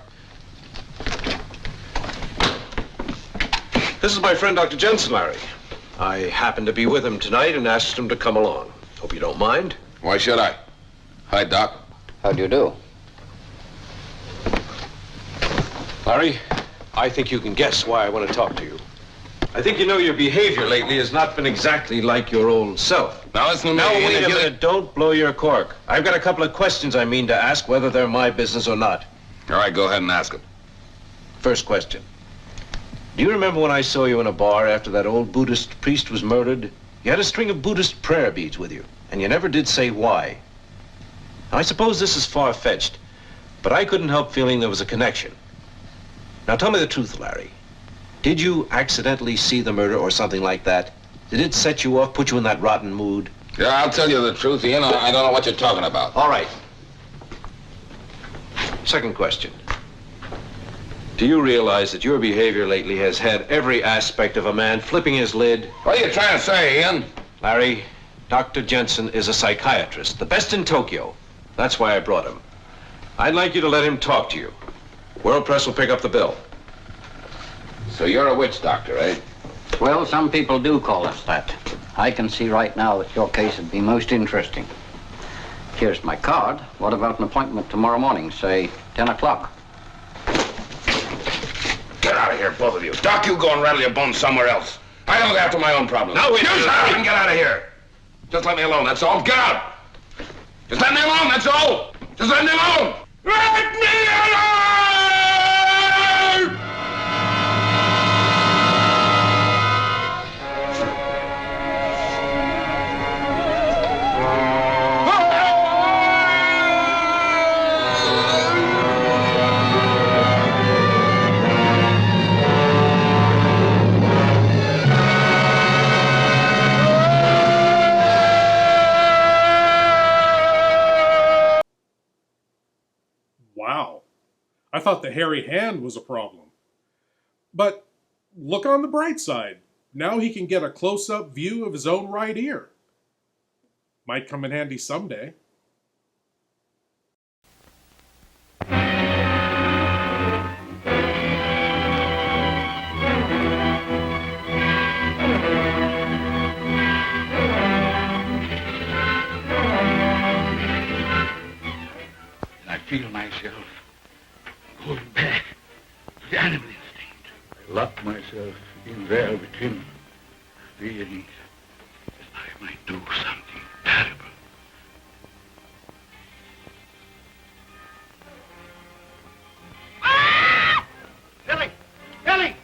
This is my friend, Dr. Jensen, Larry. I happened to be with him tonight and asked him to come along. Hope you don't mind. Why should I? Hi, Doc. How do you do? Larry, I think you can guess why I want to talk to you. I think you know your behavior lately has not been exactly like your old self. Now listen to me. Now wait a minute. Don't blow your cork. I've got a couple of questions I mean to ask, whether they're my business or not. All right, go ahead and ask them. First question. Do you remember when I saw you in a bar after that old Buddhist priest was murdered? You had a string of Buddhist prayer beads with you, and you never did say why. Now, I suppose this is far-fetched, but I couldn't help feeling there was a connection. Now, tell me the truth, Larry. Did you accidentally see the murder or something like that? Did it set you off, put you in that rotten mood? Yeah, I'll tell you the truth, Ian. I don't know what you're talking about. All right. Second question. Do you realize that your behavior lately has had every aspect of a man flipping his lid? What are you trying to say, Ian? Larry, Dr. Jensen is a psychiatrist, the best in Tokyo. That's why I brought him. I'd like you to let him talk to you. World Press will pick up the bill. So you're a witch doctor, eh? Well, some people do call us that. I can see right now that your case would be most interesting. Here's my card. What about an appointment tomorrow morning, say 10 o'clock? Get out of here, both of you. Doc, you go and rattle your bones somewhere else. I look after my own problems. Now, you shut up and get out of here. Just let me alone, that's all. Get out. Just let me alone, that's all. Just let me alone. Let me alone! Wow. I thought the hairy hand was a problem. But look on the bright side. Now he can get a close-up view of his own right ear. Might come in handy someday. I feel myself going back to the animal instinct. I lock myself in there with him, feeling that I might do something terrible. Billy! Billy!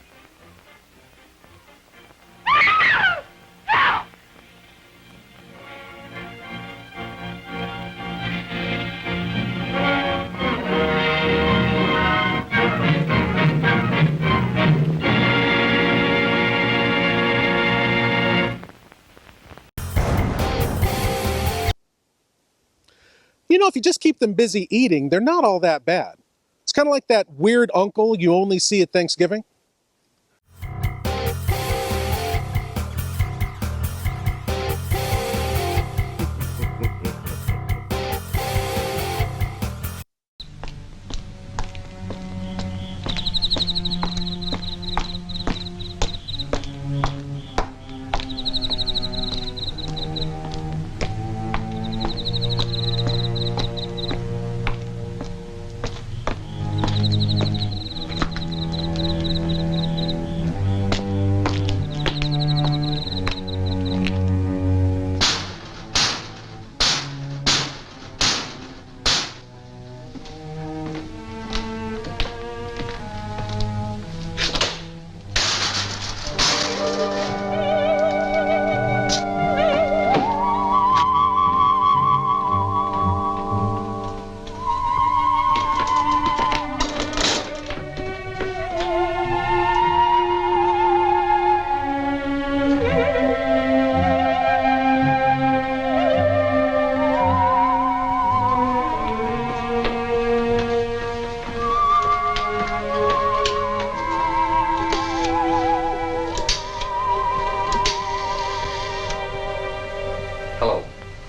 You know, if you just keep them busy eating, they're not all that bad. It's kind of like that weird uncle you only see at Thanksgiving.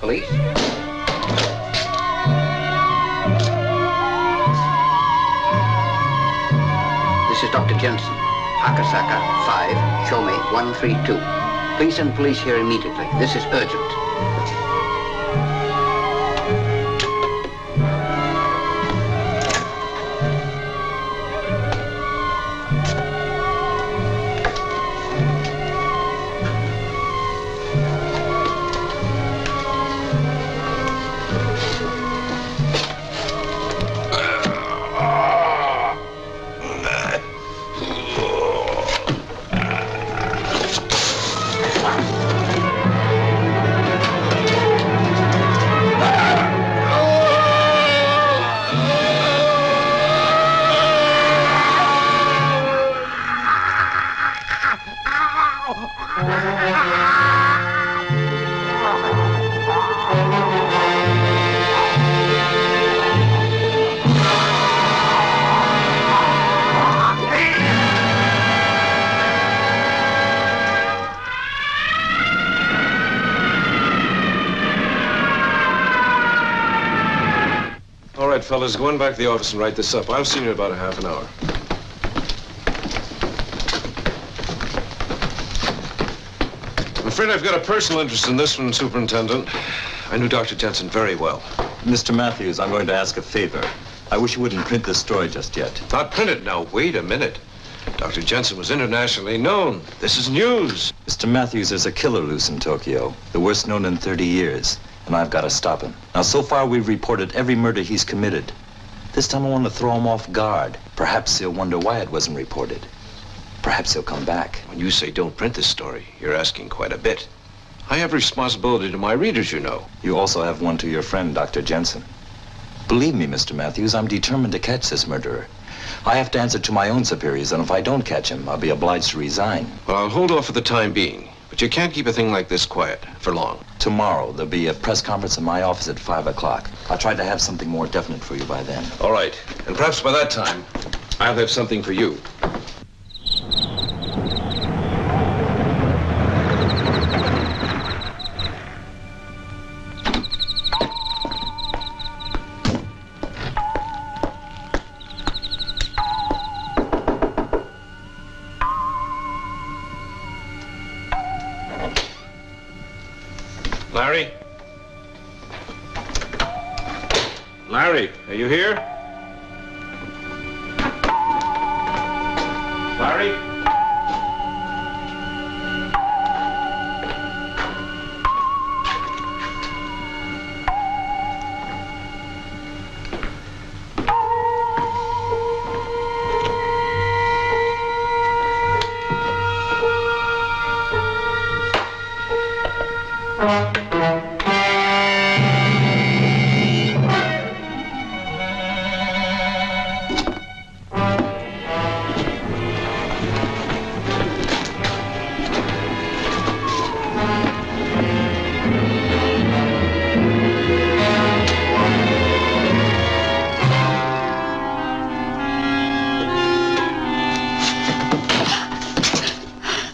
Police? This is Dr. Jensen. Akasaka 5, show me 132. Please send police here immediately. This is urgent. All right, fellas, go on back to the office and write this up. I'll see you in about a half an hour. I'm afraid I've got a personal interest in this one, Superintendent. I knew Dr. Jensen very well. Mr. Matthews, I'm going to ask a favor. I wish you wouldn't print this story just yet. Not print it now. Wait a minute. Dr. Jensen was internationally known. This is news. Mr. Matthews, there's a killer loose in Tokyo, the worst known in 30 years, and I've got to stop him. Now, so far, we've reported every murder he's committed. This time, I want to throw him off guard. Perhaps he'll wonder why it wasn't reported. Perhaps he'll come back. When you say don't print this story, you're asking quite a bit. I have responsibility to my readers, you know. You also have one to your friend, Dr. Jensen. Believe me, Mr. Matthews, I'm determined to catch this murderer. I have to answer to my own superiors, and if I don't catch him, I'll be obliged to resign. Well, I'll hold off for the time being. But you can't keep a thing like this quiet for long. Tomorrow, there'll be a press conference in my office at 5 o'clock. I'll try to have something more definite for you by then. All right. And perhaps by that time, I'll have something for you. Larry, are you here? Larry?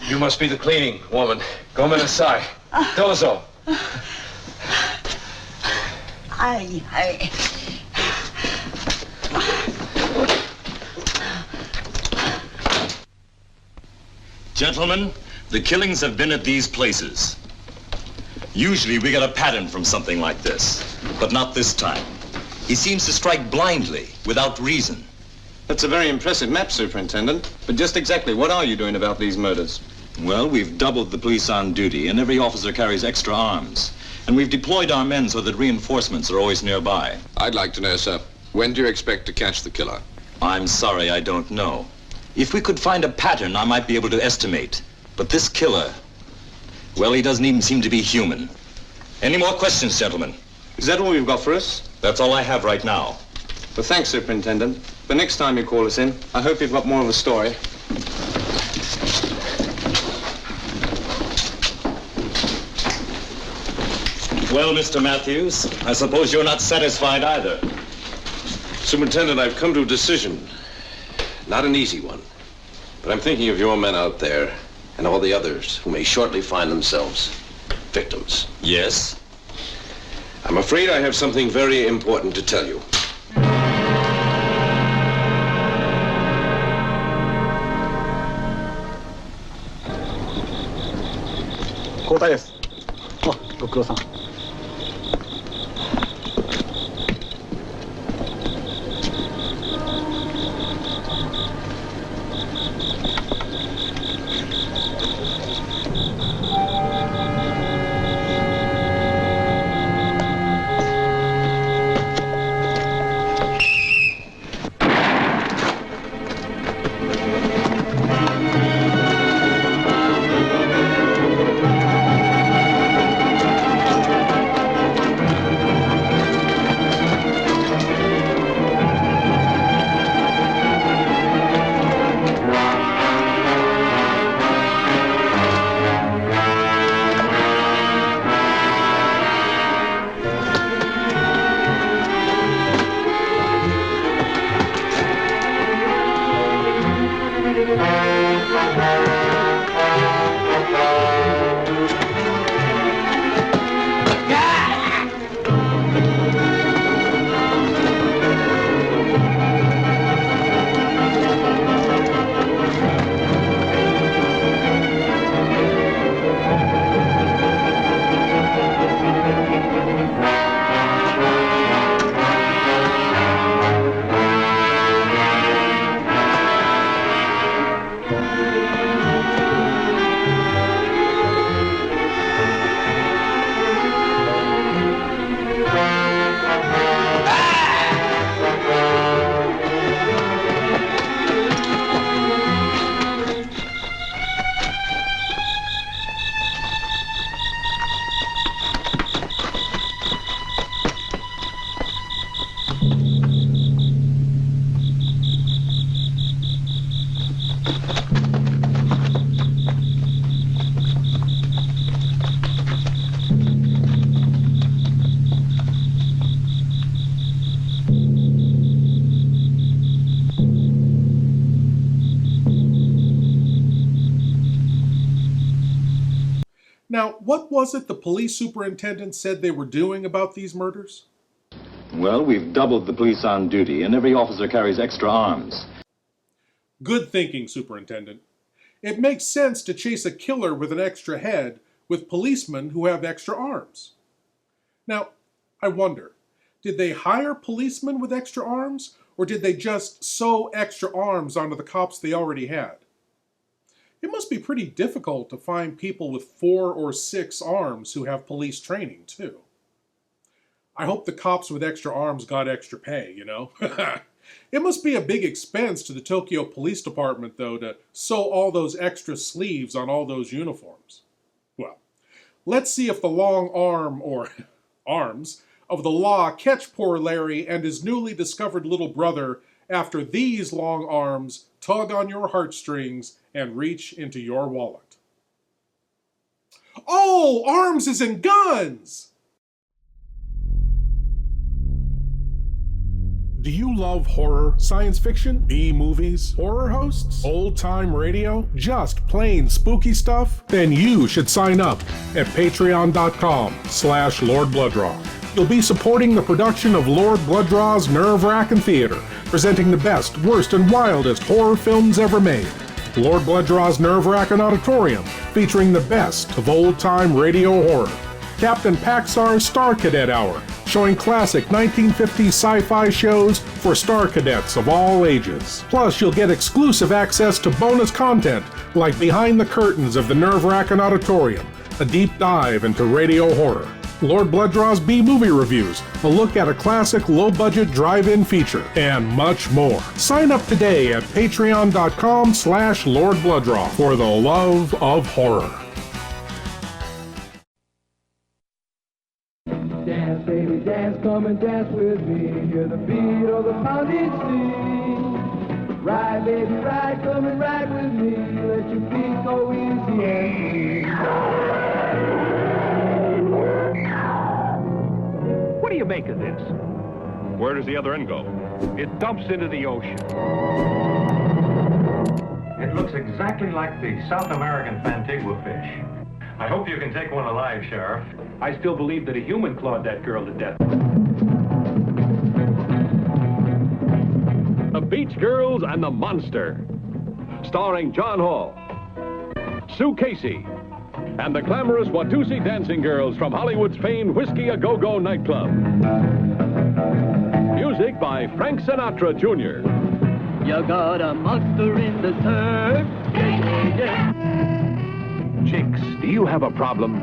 You must be the cleaning woman. Come inside. Tell us all. I... Gentlemen, the killings have been at these places. Usually we get a pattern from something like this, but not this time. He seems to strike blindly, without reason. That's a very impressive map, Superintendent. But just exactly what are you doing about these murders? Well, we've doubled the police on duty, and every officer carries extra arms. And we've deployed our men so that reinforcements are always nearby. I'd like to know, sir, when do you expect to catch the killer? I'm sorry, I don't know. If we could find a pattern, I might be able to estimate. But this killer, well, he doesn't even seem to be human. Any more questions, gentlemen? Is that all you've got for us? That's all I have right now. Well, thanks, Superintendent. But next time you call us in, I hope you've got more of a story. Well, Mr. Matthews, I suppose you're not satisfied either. Superintendent, I've come to a decision. Not an easy one. But I'm thinking of your men out there and all the others who may shortly find themselves victims. Yes? I'm afraid I have something very important to tell you. Now, what was it the police superintendent said they were doing about these murders? Well, we've doubled the police on duty, and every officer carries extra arms. Good thinking, Superintendent. It makes sense to chase a killer with an extra head with policemen who have extra arms. Now, I wonder, Did they hire policemen with extra arms, or did they just sew extra arms onto the cops they already had? It must be pretty difficult to find people with 4 or 6 arms who have police training, too. I hope the cops with extra arms got extra pay, you know? It must be a big expense to the Tokyo Police Department, though, to sew all those extra sleeves on all those uniforms. Well, let's see if the long arm, or arms, of the law catch poor Larry and his newly discovered little brother after these long arms tug on your heartstrings and reach into your wallet. Oh, arms is in guns! Do you love horror, science fiction, B-movies, horror hosts, old-time radio, just plain spooky stuff? Then you should sign up at patreon.com/Lord Blood-Rah. You'll be supporting the production of Lord Blood-Rah's Wrackin Theater, presenting the best, worst, and wildest horror films ever made. Lord Blood-Rah's Wrackin Auditorium, featuring the best of old-time radio horror. Captain Paxar's Star Cadet Hour, showing classic 1950s sci-fi shows for Star Cadets of all ages. Plus, you'll get exclusive access to bonus content like Behind the Curtains of the Wrackin Auditorium, a deep dive into radio horror. Lord Blood-Rah's B-movie reviews, a look at a classic low-budget drive-in feature, and much more. Sign up today at patreon.com/Lord Blood-Rah for the love of horror. Dance, baby, dance, come and dance with me. Hear the beat of the pounding sea. Ride, baby, ride, come and ride with me. Let your feet go easy and What do you make of this? Where does the other end go? It dumps into the ocean. It looks exactly like the South American Fantigua fish. I hope you can take one alive, Sheriff. I still believe that a human clawed that girl to death. The Beach Girls and the Monster, starring John Hall, Sue Casey, and the glamorous Watusi dancing girls from Hollywood's famed Whiskey A Go-Go nightclub. Music by Frank Sinatra Jr. You got a monster in the surf. Yeah, yeah. Chicks, do you have a problem?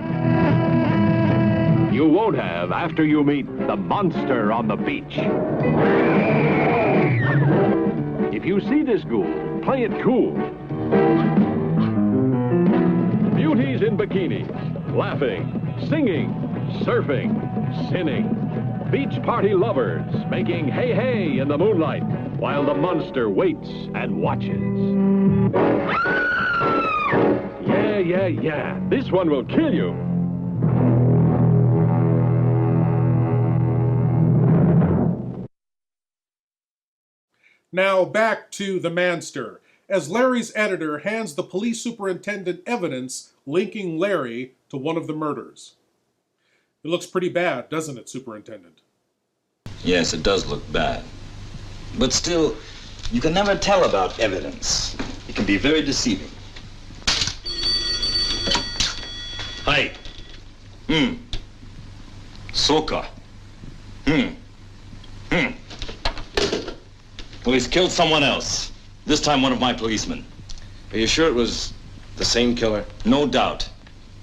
You won't have after you meet the monster on the beach. If you see this ghoul, play it cool. Beauties in bikinis, laughing, singing, surfing, sinning. Beach party lovers making hey-hey in the moonlight while the monster waits and watches. Yeah. This one will kill you. Now back to the Manster, as Larry's editor hands the police superintendent evidence linking Larry to one of the murders. It looks pretty bad, doesn't it, Superintendent? Yes, it does look bad. But still, you can never tell about evidence. It can be very deceiving. Hi. Soka. Well, he's killed someone else. This time one of my policemen. Are you sure it was the same killer? No doubt.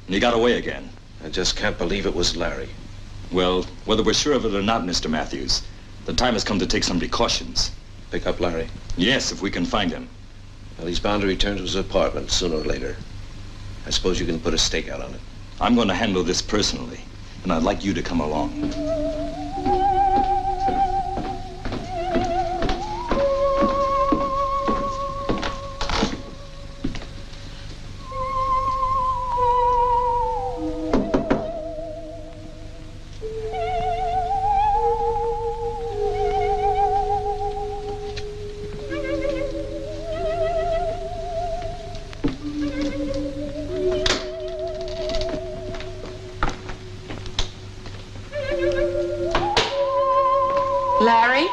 And he got away again. I just can't believe it was Larry. Well, whether we're sure of it or not, Mr. Matthews, the time has come to take some precautions. Pick up Larry? Yes, if we can find him. Well, he's bound to return to his apartment sooner or later. I suppose you can put a stakeout on it. I'm going to handle this personally, and I'd like you to come along. Larry?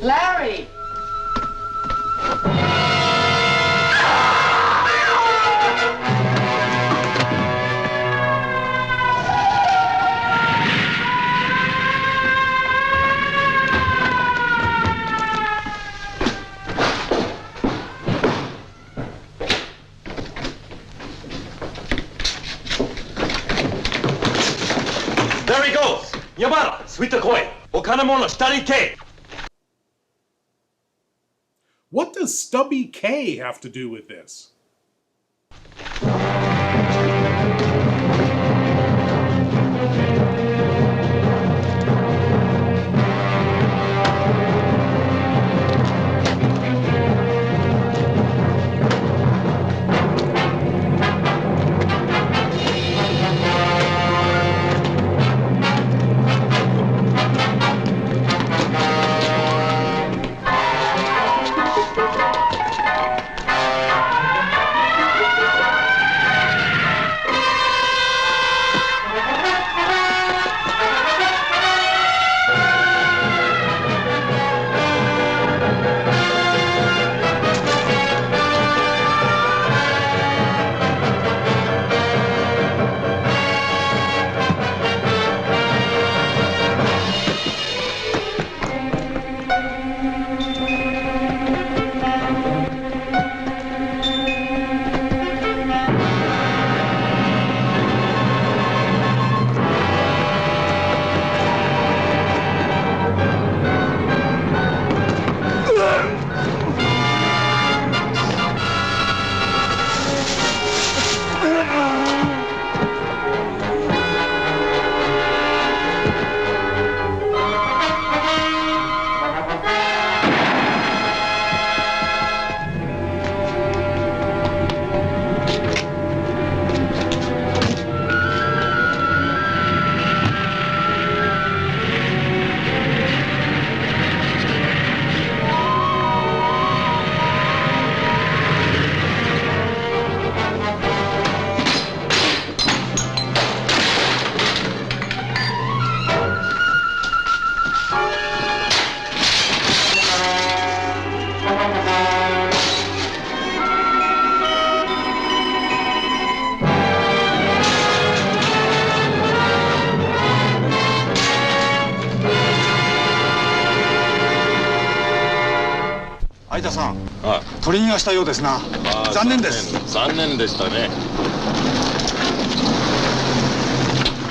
Larry? Yamara, suita koi. Okanamono, shitari ke. What does Stubby K have to do with this?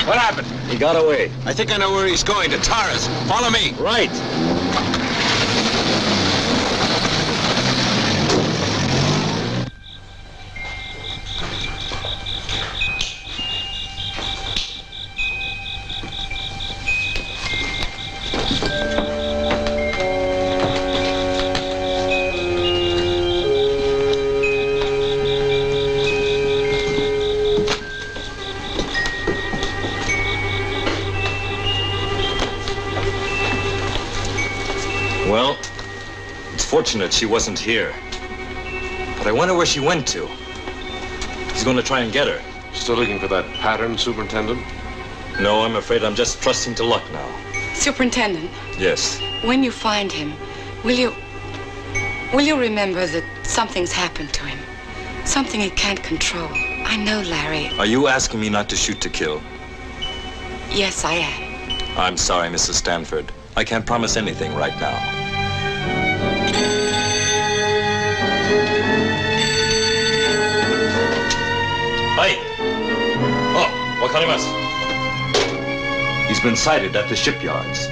What happened? He got away. I think I know where he's going, to Tara's. Follow me. Right. Well, it's fortunate she wasn't here. But I wonder where she went to. He's going to try and get her. Still looking for that pattern, Superintendent? No, I'm afraid I'm just trusting to luck now. Superintendent, Yes. when you find him, will you remember that something's happened to him? Something he can't control. I know, Larry. Are you asking me not to shoot to kill? Yes, I am. I'm sorry, Mrs. Stanford. I can't promise anything right now. Hi. Oh, wakarimasu. He's been sighted at the shipyards.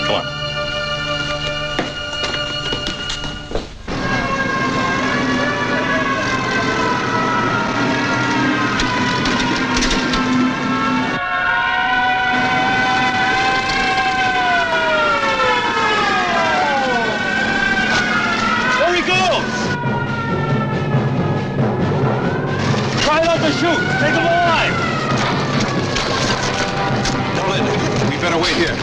Come on. Shoot! Take him alive! Nolan, we better wait here.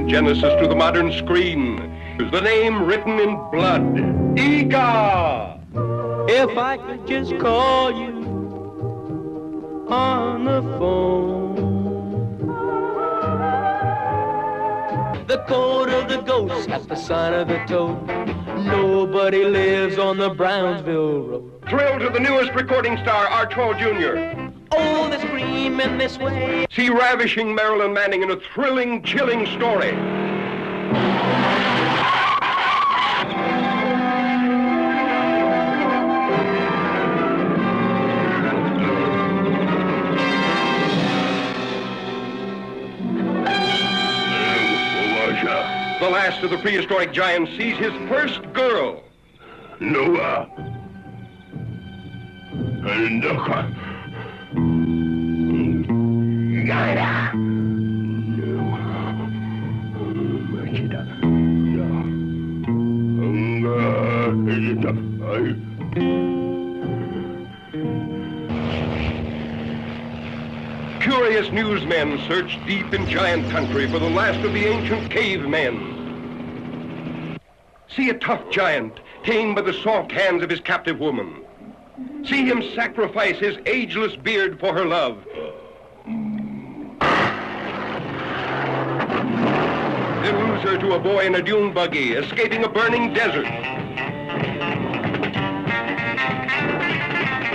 genesis to the modern screen. The name written in blood, Ega! If I could just call you on the phone. The code of the ghost at the sign of the toad. Nobody lives on the Brownsville Road. Thrill to the newest recording star, Archibald Jr. Oh, they scream in this way. See ravishing Marilyn Manning in a thrilling, chilling story. The last of the prehistoric giants sees his first girl. Noah. Curious newsmen search deep in giant country for the last of the ancient cavemen. See a tough giant tamed by the soft hands of his captive woman. See him sacrifice his ageless beard for her love. Then lose her to a boy in a dune buggy, escaping a burning desert.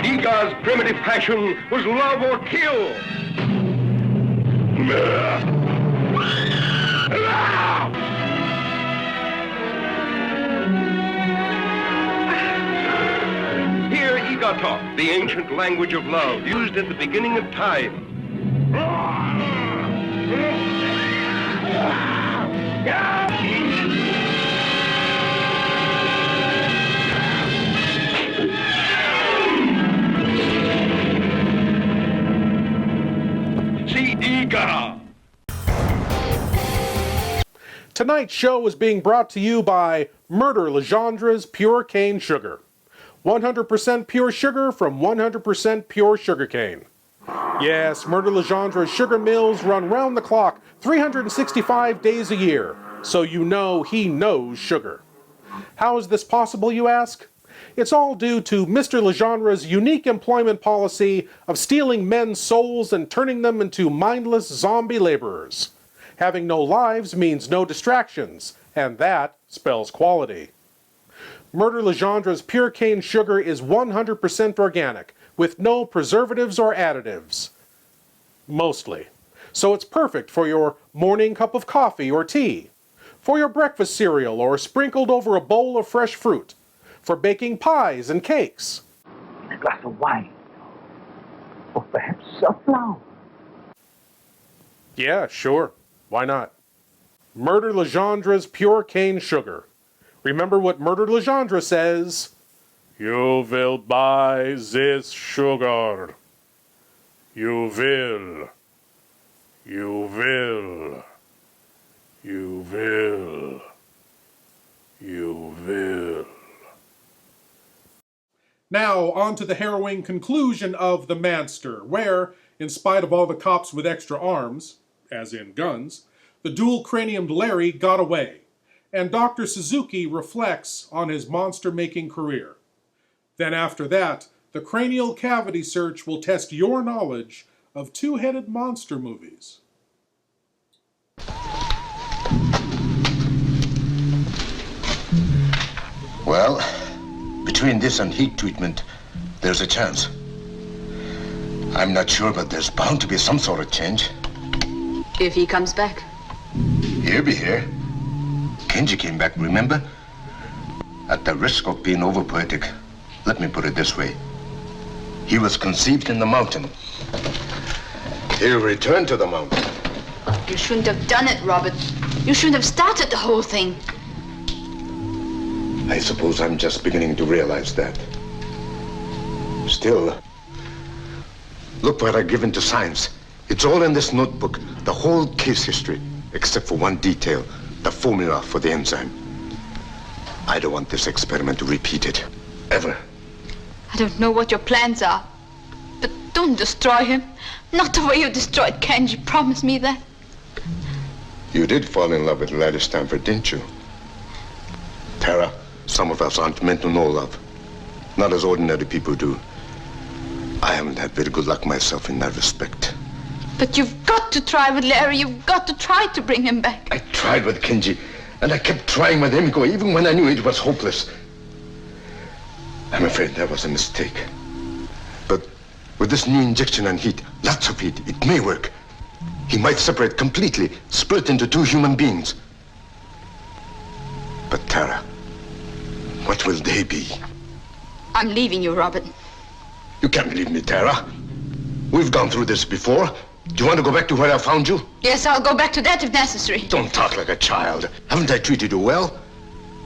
Ega's primitive passion was love or kill. Hear Ega talk, the ancient language of love, used at the beginning of time. See Ega! Tonight's show is being brought to you by Murder Legendra's Pure Cane Sugar. 100% pure sugar from 100% pure sugarcane. Yes, Murder Legendra's sugar mills run round the clock 365 days a year, so you know he knows sugar. How is this possible, you ask? It's all due to Mr. Legendra's unique employment policy of stealing men's souls and turning them into mindless zombie laborers. Having no lives means no distractions, and that spells quality. Murder Legendra's Pure Cane Sugar is 100% organic, with no preservatives or additives. Mostly. So it's perfect for your morning cup of coffee or tea, for your breakfast cereal or sprinkled over a bowl of fresh fruit, for baking pies and cakes. A glass of wine, or perhaps a flower. Yeah, sure. Why not? Murder Legendra's Pure Cane Sugar. Remember what Murder Legendra says. You will buy this sugar. You will. You will. You will. You will. Now, on to the harrowing conclusion of The Manster, where, in spite of all the cops with extra arms, as in guns, the dual-craniumed Larry got away, and Dr. Suzuki reflects on his monster-making career. Then after that, the cranial cavity search will test your knowledge of two-headed monster movies. Well, between this and heat treatment, there's a chance. I'm not sure, but there's bound to be some sort of change. If he comes back. He'll be here. Kenji came back, remember? At the risk of being over-poetic, let me put it this way. He was conceived in the mountain. He'll return to the mountain. You shouldn't have done it, Robert. You shouldn't have started the whole thing. I suppose I'm just beginning to realize that. Still, look what I've given to science. It's all in this notebook, the whole case history, except for one detail, the formula for the enzyme. I don't want this experiment to repeat it, ever. I don't know what your plans are, but don't destroy him. Not the way you destroyed Kenji. Promise me that. You did fall in love with Gladys Stanford, didn't you? Tara, some of us aren't meant to know love. Not as ordinary people do. I haven't had very good luck myself in that respect. But you've got to try with Larry. You've got to try to bring him back. I tried with Kenji, and I kept trying with Emiko, even when I knew it was hopeless. I'm afraid that was a mistake. But with this new injection and heat, lots of heat, it may work. He might separate completely, split into two human beings. But Tara, what will they be? I'm leaving you, Robert. You can't leave me, Tara. We've gone through this before. Do you want to go back to where I found you? Yes, I'll go back to that if necessary. Don't talk like a child. Haven't I treated you well?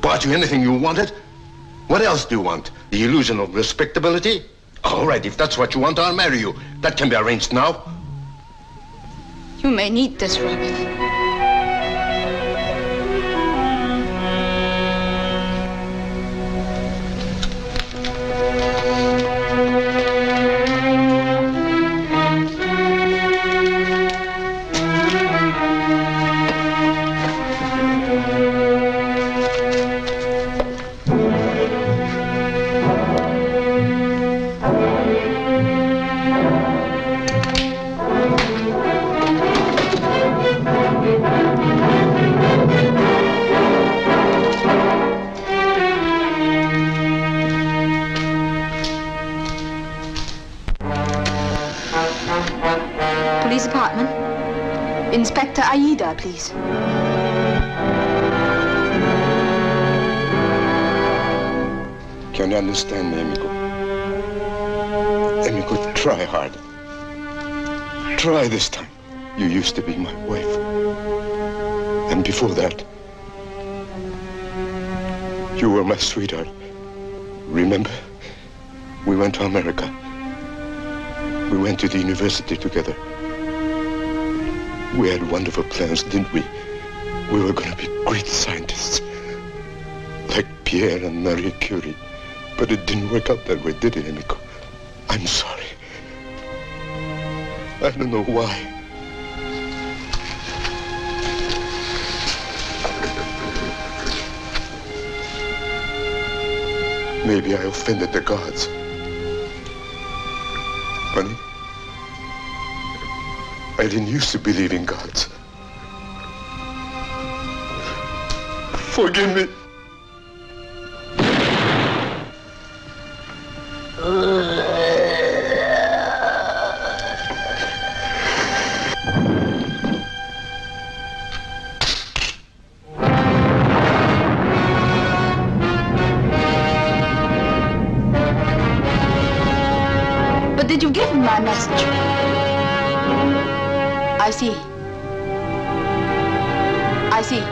Bought you anything you wanted? What else do you want? The illusion of respectability? All right, if that's what you want, I'll marry you. That can be arranged now. You may need this, Robert. Police department. Inspector Aida, please. Can you understand me, Emiko? Emiko, try hard. Try this time. You used to be my wife. And before that, you were my sweetheart. Remember? We went to America. We went to the university together. We had wonderful plans, didn't we? We were going to be great scientists. Like Pierre and Marie Curie. But it didn't work out that way, did it, Emiko? I'm sorry. I don't know why. Maybe I offended the gods. Honey, I didn't used to believe in gods. Forgive me. Did you give him my message? I see. I see.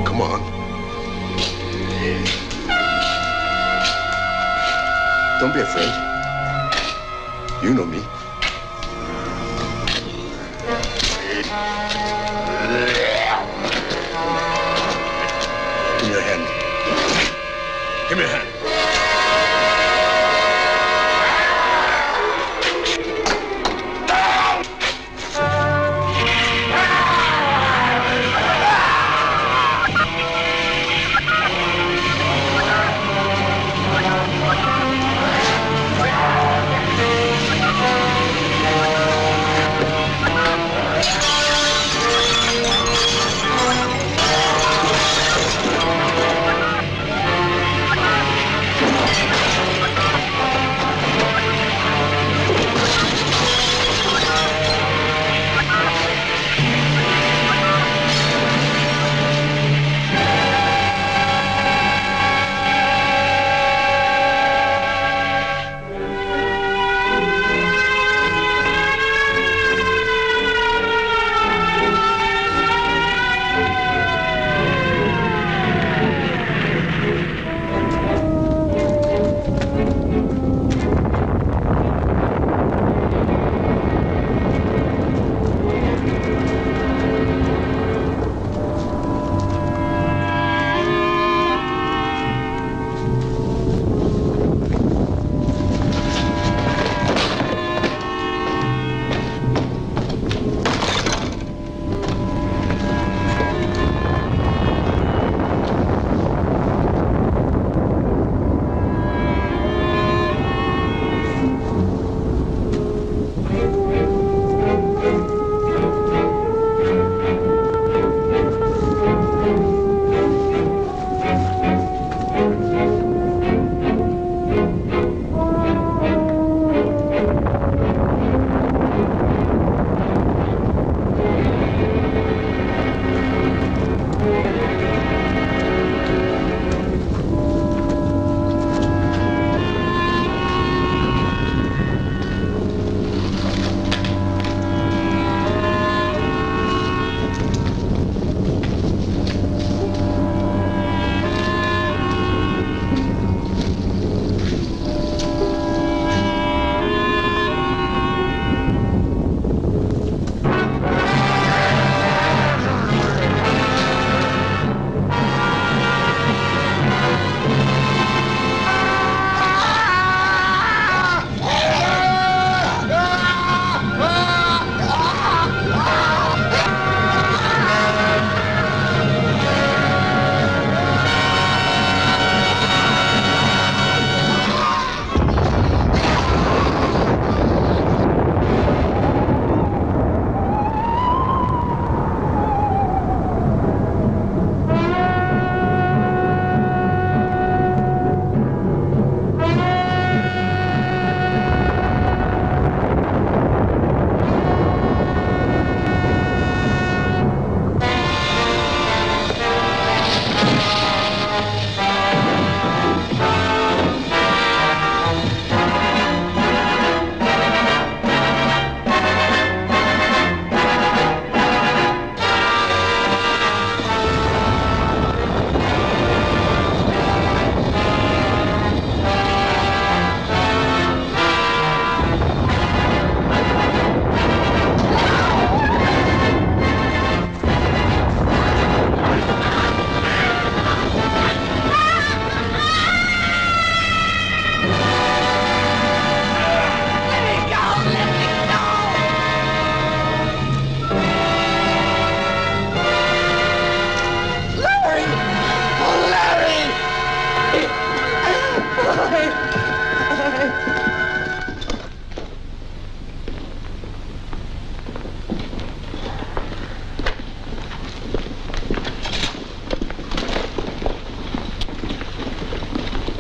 Come on. Don't be afraid. You know me. Give me your hand. Give me your hand.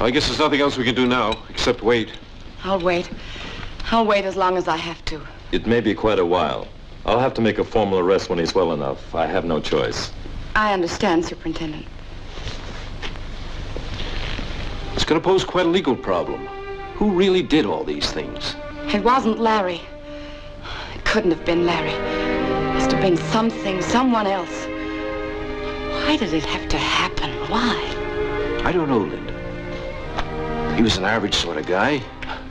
I guess there's nothing else we can do now, except wait. I'll wait. I'll wait as long as I have to. It may be quite a while. I'll have to make a formal arrest when he's well enough. I have no choice. I understand, Superintendent. It's going to pose quite a legal problem. Who really did all these things? It wasn't Larry. It couldn't have been Larry. It must have been something, someone else. Why did it have to happen? Why? I don't know, Linda. He was an average sort of guy,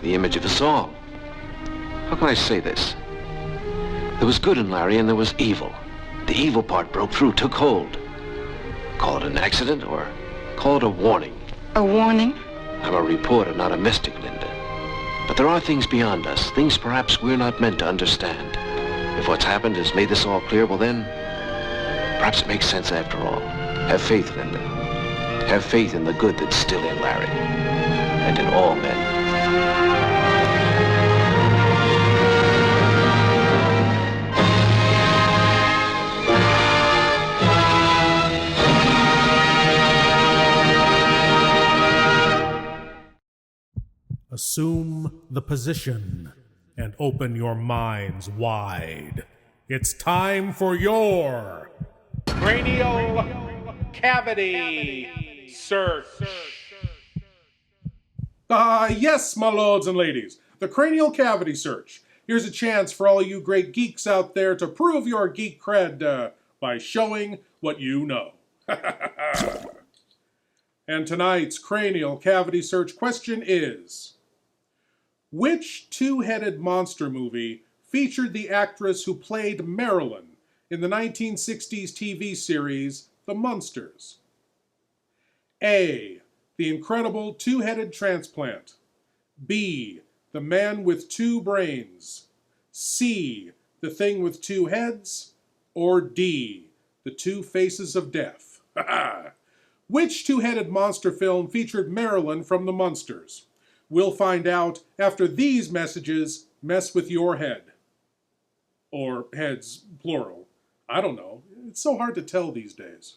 the image of us all. How can I say this? There was good in Larry and there was evil. The evil part broke through, took hold. Call it an accident or call it a warning. A warning? I'm a reporter, not a mystic, Linda. But there are things beyond us, things perhaps we're not meant to understand. If what's happened has made this all clear, well then, perhaps it makes sense after all. Have faith, Linda. Have faith in the good that's still in Larry. And in all men. Assume the position and open your minds wide. It's time for your cranial cavity search. Yes, my lords and ladies, the cranial cavity search. Here's a chance for all you great geeks out there to prove your geek cred by showing what you know. And tonight's cranial cavity search question is: which two-headed monster movie featured the actress who played Marilyn in the 1960s TV series The Munsters? A. The Incredible Two-Headed Transplant. B. The Man with Two Brains. C. The Thing with Two Heads. Or D. The Two Faces of Death. Which two-headed monster film featured Marilyn from The Munsters? We'll find out after these messages mess with your head. Or heads, plural. I don't know. It's so hard to tell these days.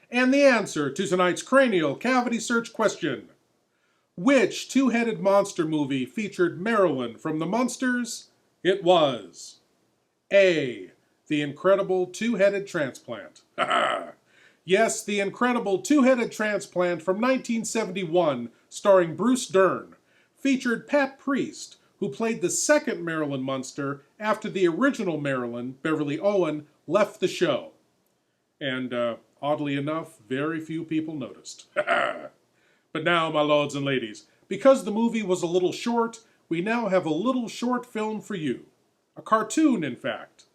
And the answer to tonight's cranial cavity search question: which two-headed monster movie featured Marilyn from The Munsters? It was A. The Incredible Two-Headed Transplant. Yes, The Incredible Two-Headed Transplant from 1971, starring Bruce Dern, featured Pat Priest, who played the second Marilyn Munster after the original Marilyn, Beverly Owen, left the show. And, oddly enough, very few people noticed. But now, my lords and ladies, because the movie was a little short, we now have a little short film for you. A cartoon, in fact.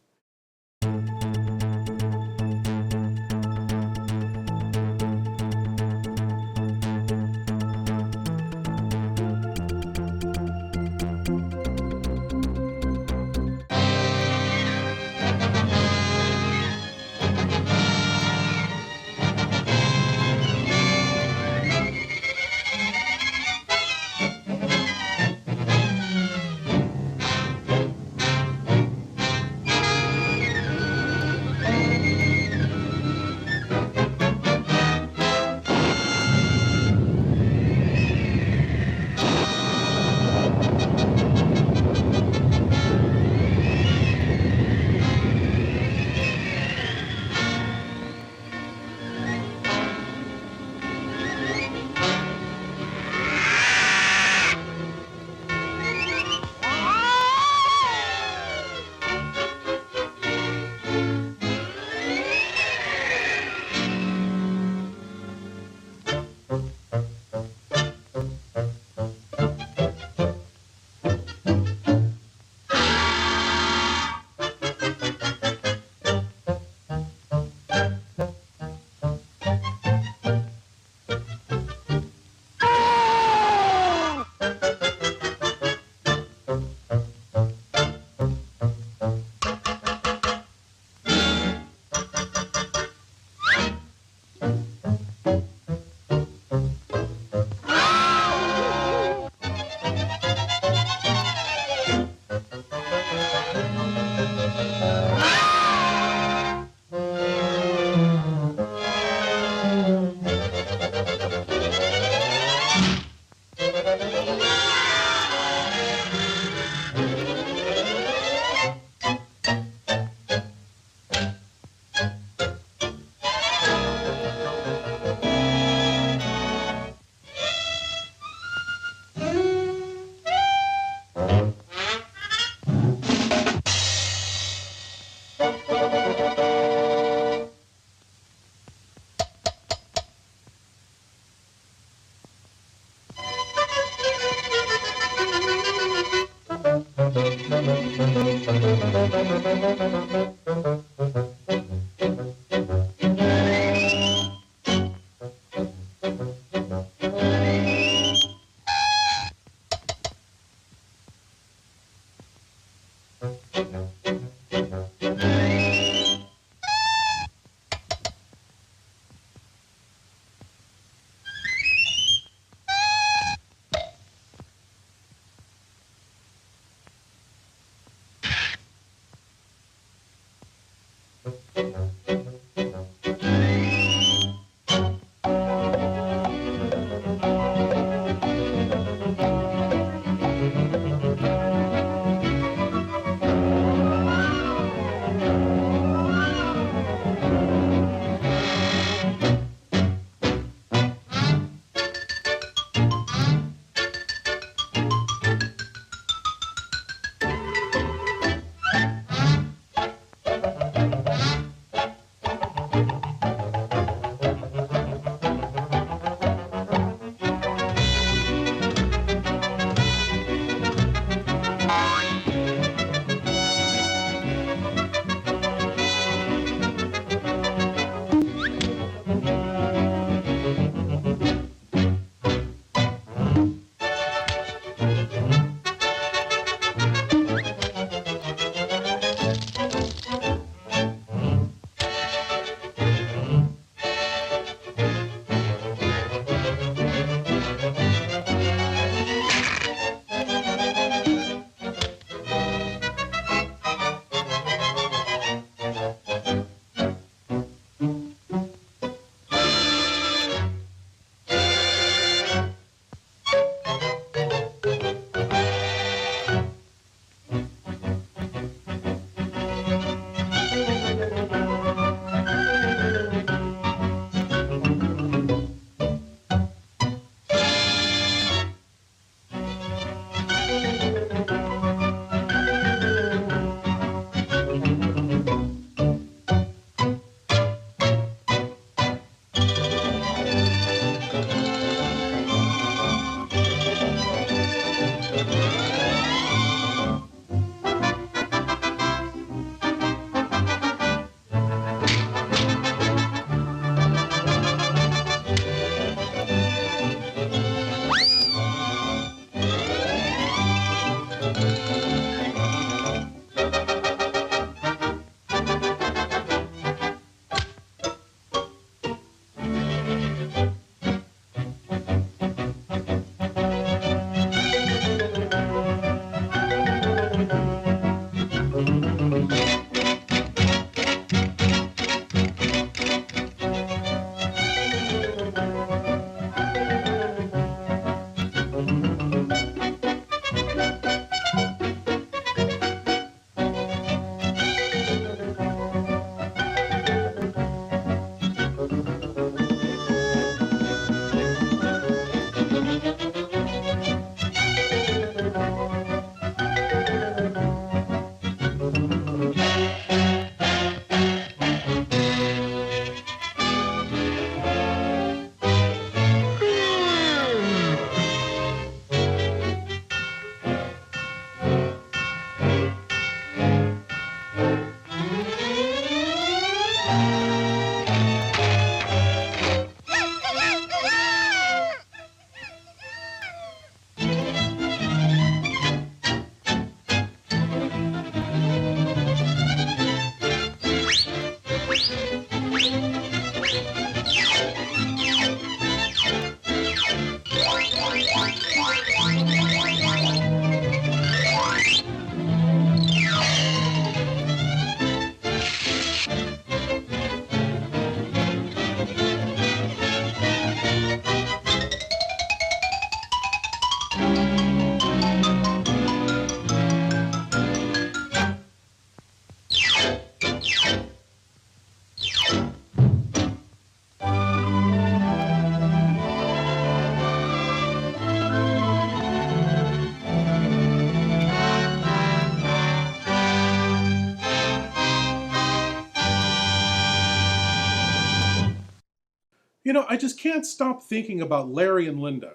You know, I just can't stop thinking about Larry and Linda.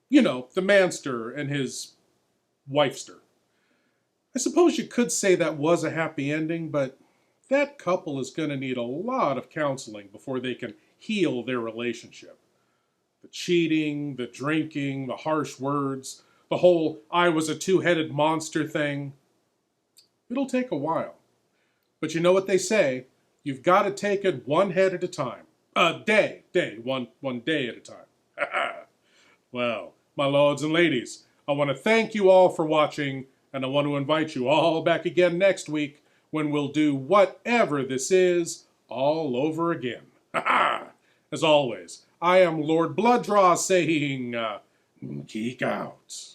You know, the Manster and his wifester. I suppose you could say that was a happy ending, but that couple is going to need a lot of counseling before they can heal their relationship. The cheating, the drinking, the harsh words, the whole I was a two-headed monster thing. It'll take a while. But you know what they say, you've got to take it one head at a time. One day at a time. Well, my lords and ladies, I want to thank you all for watching, and I want to invite you all back again next week when we'll do whatever this is all over again. As always, I am Lord Blood-Rah saying, Geek out.